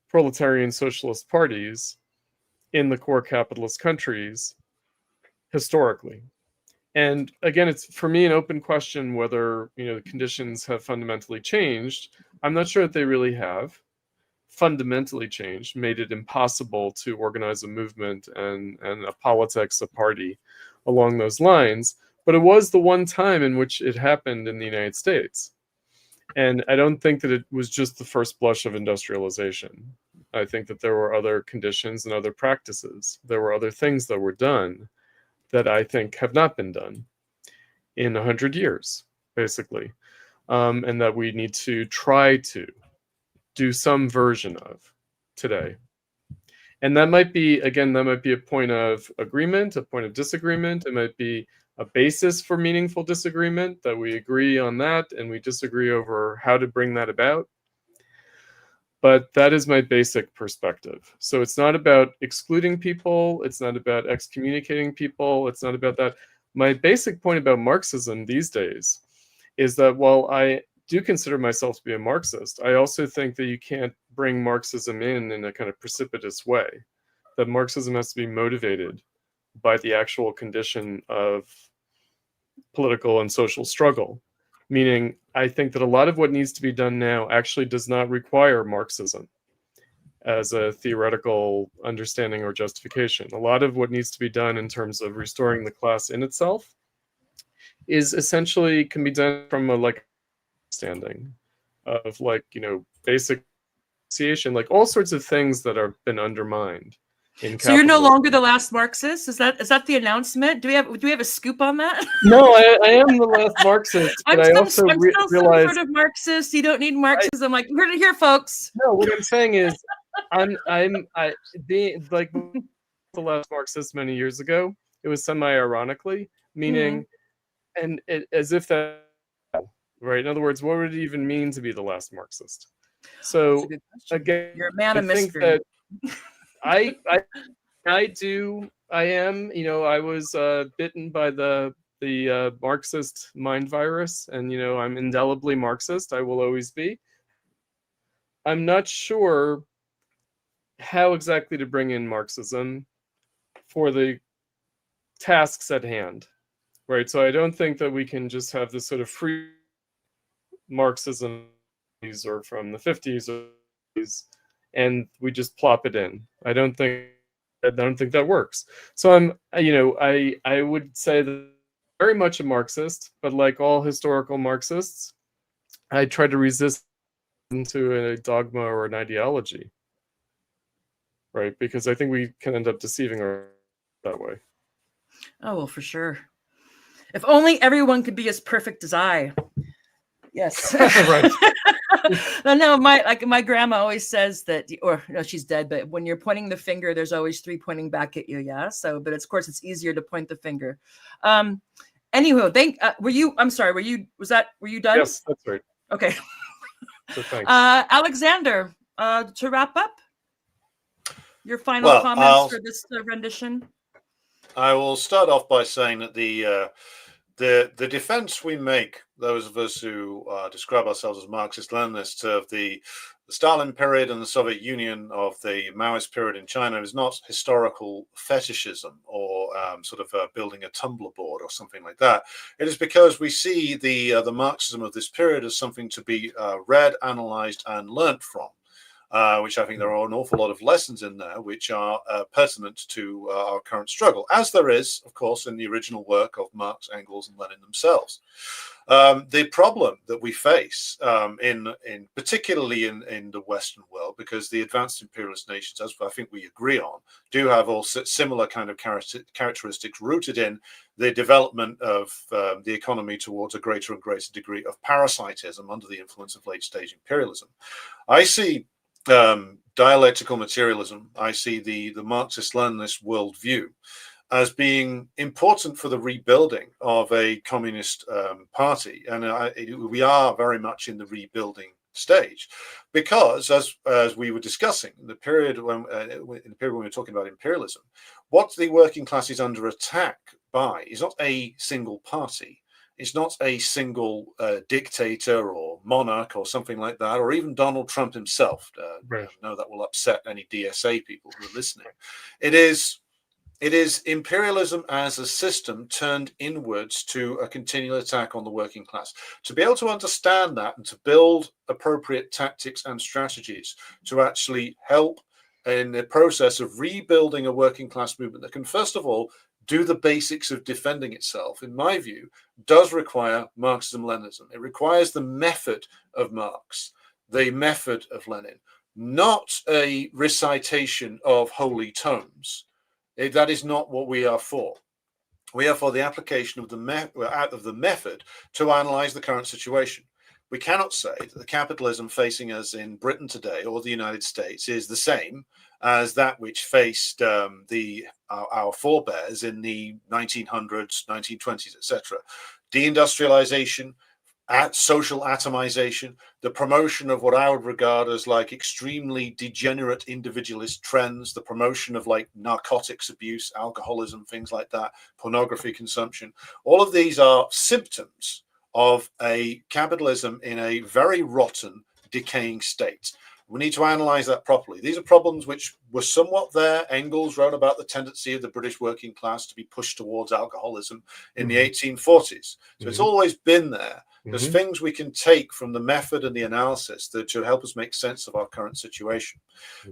proletarian socialist parties in the core capitalist countries historically? And again, it's for me an open question whether the conditions have fundamentally changed. I'm not sure that they really have fundamentally changed, made it impossible to organize a movement and a politics, a party along those lines. But it was the one time in which it happened in the United States. And I don't think that it was just the first blush of industrialization. I think that there were other conditions and other practices. There were other things that were done that I think have not been done in 100 years, basically. And that we need to try to do some version of today. And that might be, again, that might be a point of agreement, a point of disagreement. It might be a basis for meaningful disagreement, that we agree on that and we disagree over how to bring that about. But that is my basic perspective. So it's not about excluding people. It's not about excommunicating people. It's not about that. My basic point about Marxism these days is that while I do consider myself to be a Marxist, I also think that you can't bring Marxism in a kind of precipitous way, that Marxism has to be motivated by the actual condition of political and social struggle. Meaning, I think that a lot of what needs to be done now actually does not require Marxism as a theoretical understanding or justification. A lot of what needs to be done in terms of restoring the class in itself is essentially can be done from a like understanding of like, you know, basic association, like all sorts of things that have been undermined in So you're no capitalism. longer the last Marxist? Is that the announcement? Do we have a scoop on that? No, I am the last Marxist, but I'm still realize some sort of Marxist. You don't need Marxism. Like, we're here, folks. no. What I'm saying is, I being like the last Marxist many years ago. It was semi-ironically, meaning, and as if that right. In other words, what would it even mean to be the last Marxist? So again, You're a man of I think mystery. that I am, you know, I was bitten by the Marxist mind virus, and you know, I'm indelibly Marxist. I will always be. I'm not sure how exactly to bring in Marxism for the tasks at hand, right? So I don't think that we can just have this sort of free Marxism or from the 50s or 60s, and we just plop it in. I don't think that works. So I'm, you know, I would say that I'm very much a Marxist, but like all historical Marxists, I try to resist into a dogma or an ideology, right? Because I think we can end up deceiving our that way. Oh, well, for sure. If only everyone could be as perfect as I. Yes. Right. No, my grandma always says that, or no, she's dead, but when you're pointing the finger, there's always three pointing back at you. Yeah. So, but of course, it's easier to point the finger. Anywho, I'm sorry. Were you done? Yes, that's right. Okay. So thanks. Alexander, to wrap up, your final comments for this rendition. I will start off by saying that the defense we make, those of us who describe ourselves as Marxist-Leninists, of the Stalin period and the Soviet Union, of the Maoist period in China, is not historical fetishism or sort of building a Tumblr board or something like that. It is because we see the Marxism of this period as something to be read, analyzed, and learnt from. Which I think there are an awful lot of lessons in there which are pertinent to our current struggle, as there is, of course, in the original work of Marx, Engels, and Lenin themselves. The problem that we face, particularly in the Western world, because the advanced imperialist nations, as I think we agree on, do have all similar kind of characteristics rooted in the development of the economy towards a greater and greater degree of parasitism under the influence of late-stage imperialism. I see dialectical materialism, I see the Marxist-Leninist worldview as being important for the rebuilding of a communist party. And we are very much in the rebuilding stage, because as we were discussing in the period when we were talking about imperialism, what the working class is under attack by is not a single party. It's not a single dictator or monarch or something like that, or even Donald Trump himself. Right. I know that will upset any DSA people who are listening. It is imperialism as a system turned inwards to a continual attack on the working class. To be able to understand that and to build appropriate tactics and strategies to actually help in the process of rebuilding a working class movement that can, first of all, do the basics of defending itself, in my view, does require Marxism-Leninism. It requires the method of Marx, the method of Lenin, not a recitation of holy tomes. That is not what we are for. We are for the application of the method to analyze the current situation. We cannot say that the capitalism facing us in Britain today or the United States is the same as that which faced our forebears in the 1900s, 1920s, etc. Deindustrialization, social atomization, the promotion of what I would regard as like extremely degenerate individualist trends, the promotion of like narcotics abuse, alcoholism, things like that, pornography consumption. All of these are symptoms of a capitalism in a very rotten, decaying state. We need to analyze that properly. These are problems which were somewhat there. Engels wrote about the tendency of the British working class to be pushed towards alcoholism in the 1840s. So it's always been there. There's things we can take from the method and the analysis that should help us make sense of our current situation.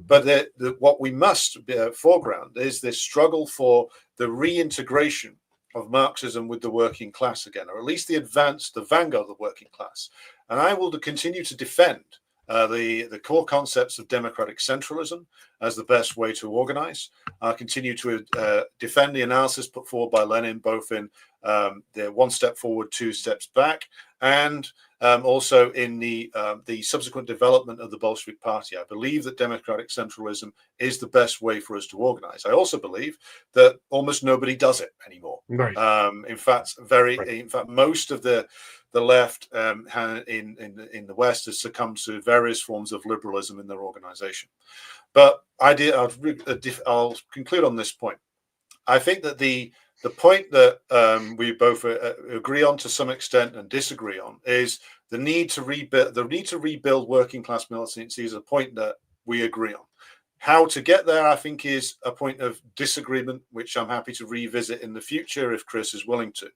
But what we must foreground is this struggle for the reintegration of Marxism with the working class again, or at least the vanguard of the working class. And I will continue to defend the core concepts of democratic centralism as the best way to organize. I continue to defend the analysis put forward by Lenin, both in the one step forward, two steps back, and also in the subsequent development of the Bolshevik Party. I believe that democratic centralism is the best way for us to organize. I also believe that almost nobody does it anymore. Right. In fact, most of the left in the West has succumbed to various forms of liberalism in their organization. But I'll conclude on this point. I think that the point that we both agree on to some extent and disagree on is the need to rebuild working class militancy is a point that we agree on. How to get there, I think, is a point of disagreement, which I'm happy to revisit in the future if Chris is willing to.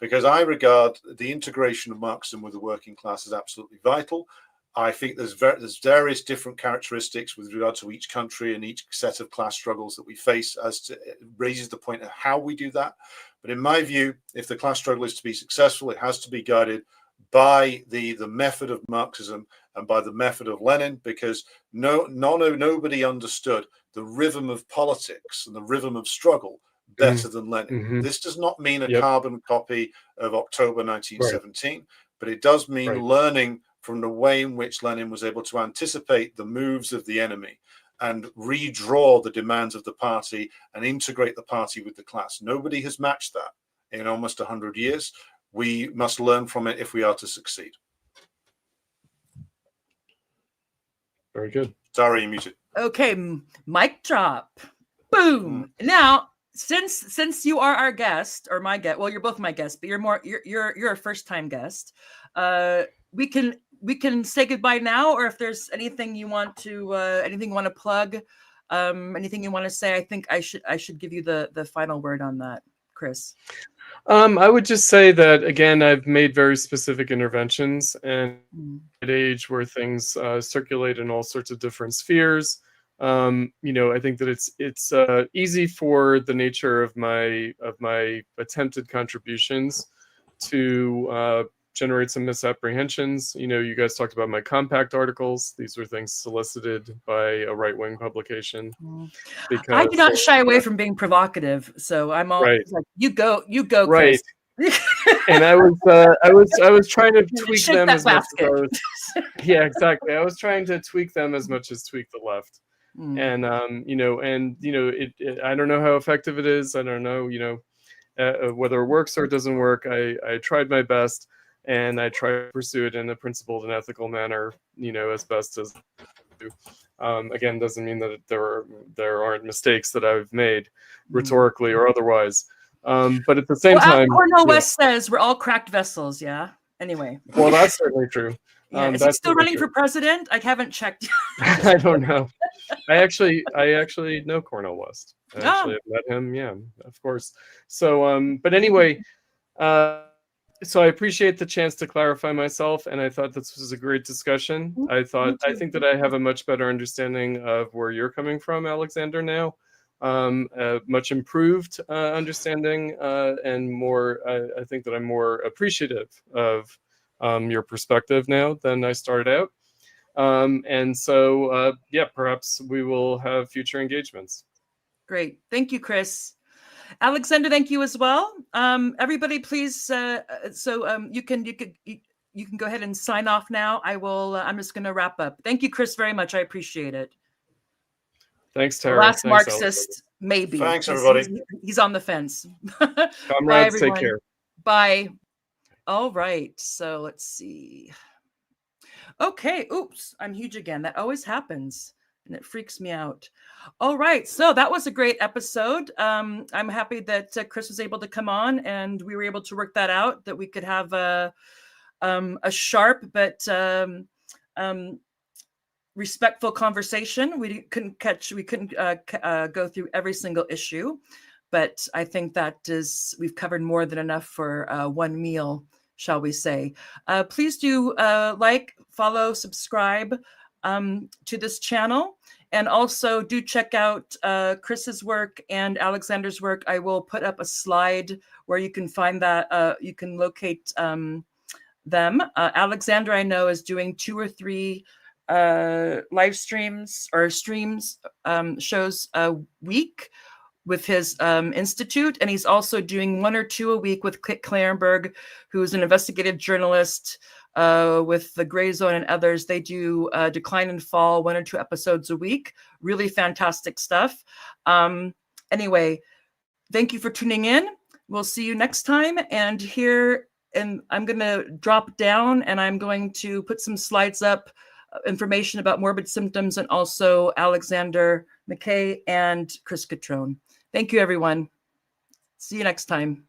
Because I regard the integration of Marxism with the working class as absolutely vital. I think there's various different characteristics with regard to each country and each set of class struggles that we face as to it raises the point of how we do that. But in my view, if the class struggle is to be successful, it has to be guided by the method of Marxism and by the method of Lenin, because nobody understood the rhythm of politics and the rhythm of struggle better than Lenin. This does not mean a carbon copy of October 1917, but it does mean learning from the way in which Lenin was able to anticipate the moves of the enemy and redraw the demands of the party and integrate the party with the class. Nobody has matched that in almost 100 years. We must learn from it if we are to succeed. Very good. Sorry, you muted. Okay, mic drop. Boom. Now, since you are our guest or my guest, well, you're both my guests, but you're a first time guest. We can say goodbye now, or if there's anything you want to plug, anything you want to say, I think I should give you the final word on that, Chris. I would just say that again, I've made very specific interventions, and at age where things circulate in all sorts of different spheres. I think that it's easy for the nature of my attempted contributions to generate some misapprehensions. You guys talked about my compact articles. These were things solicited by a right-wing publication. Because I do not shy away from being provocative, so I'm all like, you go, right. Chris. And I was trying to tweak them as much as I was. Yeah, exactly. I was trying to tweak them as much as tweak the left. And I don't know how effective it is. I don't know, whether it works or it doesn't work. I tried my best, and I try to pursue it in a principled and ethical manner, as best as I do. Again, doesn't mean that there aren't mistakes that I've made, rhetorically or otherwise. But at the same time, Cornel West says we're all cracked vessels. Yeah. Anyway. Well, that's certainly true. Yeah. Is he still running for president? I haven't checked. I don't know. I actually know Cornel West. I actually have met him. Yeah, of course. So, but anyway, so I appreciate the chance to clarify myself, and I thought this was a great discussion. I think that I have a much better understanding of where you're coming from, Alexander, now. A much improved understanding, and more. I think that I'm more appreciative of your perspective now than I started out. And so, perhaps we will have future engagements. Great. Thank you, Chris. Alexander, thank you as well. Everybody, please. You can go ahead and sign off now. I'm just going to wrap up. Thank you, Chris, very much. I appreciate it. Thanks, Tara. Last Thanks, Marxist, maybe. Thanks, everybody. He's on the fence. Comrades, take care. Bye. All right. So let's see. Okay. Oops. I'm huge again. That always happens. And it freaks me out. All right. So that was a great episode. I'm happy that Chris was able to come on and we were able to work that out, that we could have a sharp but respectful conversation. We couldn't go through every single issue, but I think we've covered more than enough for one meal, shall we say. Please do like, follow, subscribe to this channel. And also do check out Chris's work and Alexander's work. I will put up a slide where you can find that, you can locate them. Alexander, I know, is doing 2 or 3 live streams or streams, shows a week with his institute. And he's also doing 1 or 2 a week with Kit Clarenberg, who's an investigative journalist with the Gray Zone and others. They do Decline and Fall, 1 or 2 episodes a week. Really fantastic stuff. Anyway, thank you for tuning in. We'll see you next time. And I'm going to drop down and I'm going to put some slides up, information about morbid symptoms, and also Alexander McKay and Chris Cutrone. Thank you, everyone. See you next time.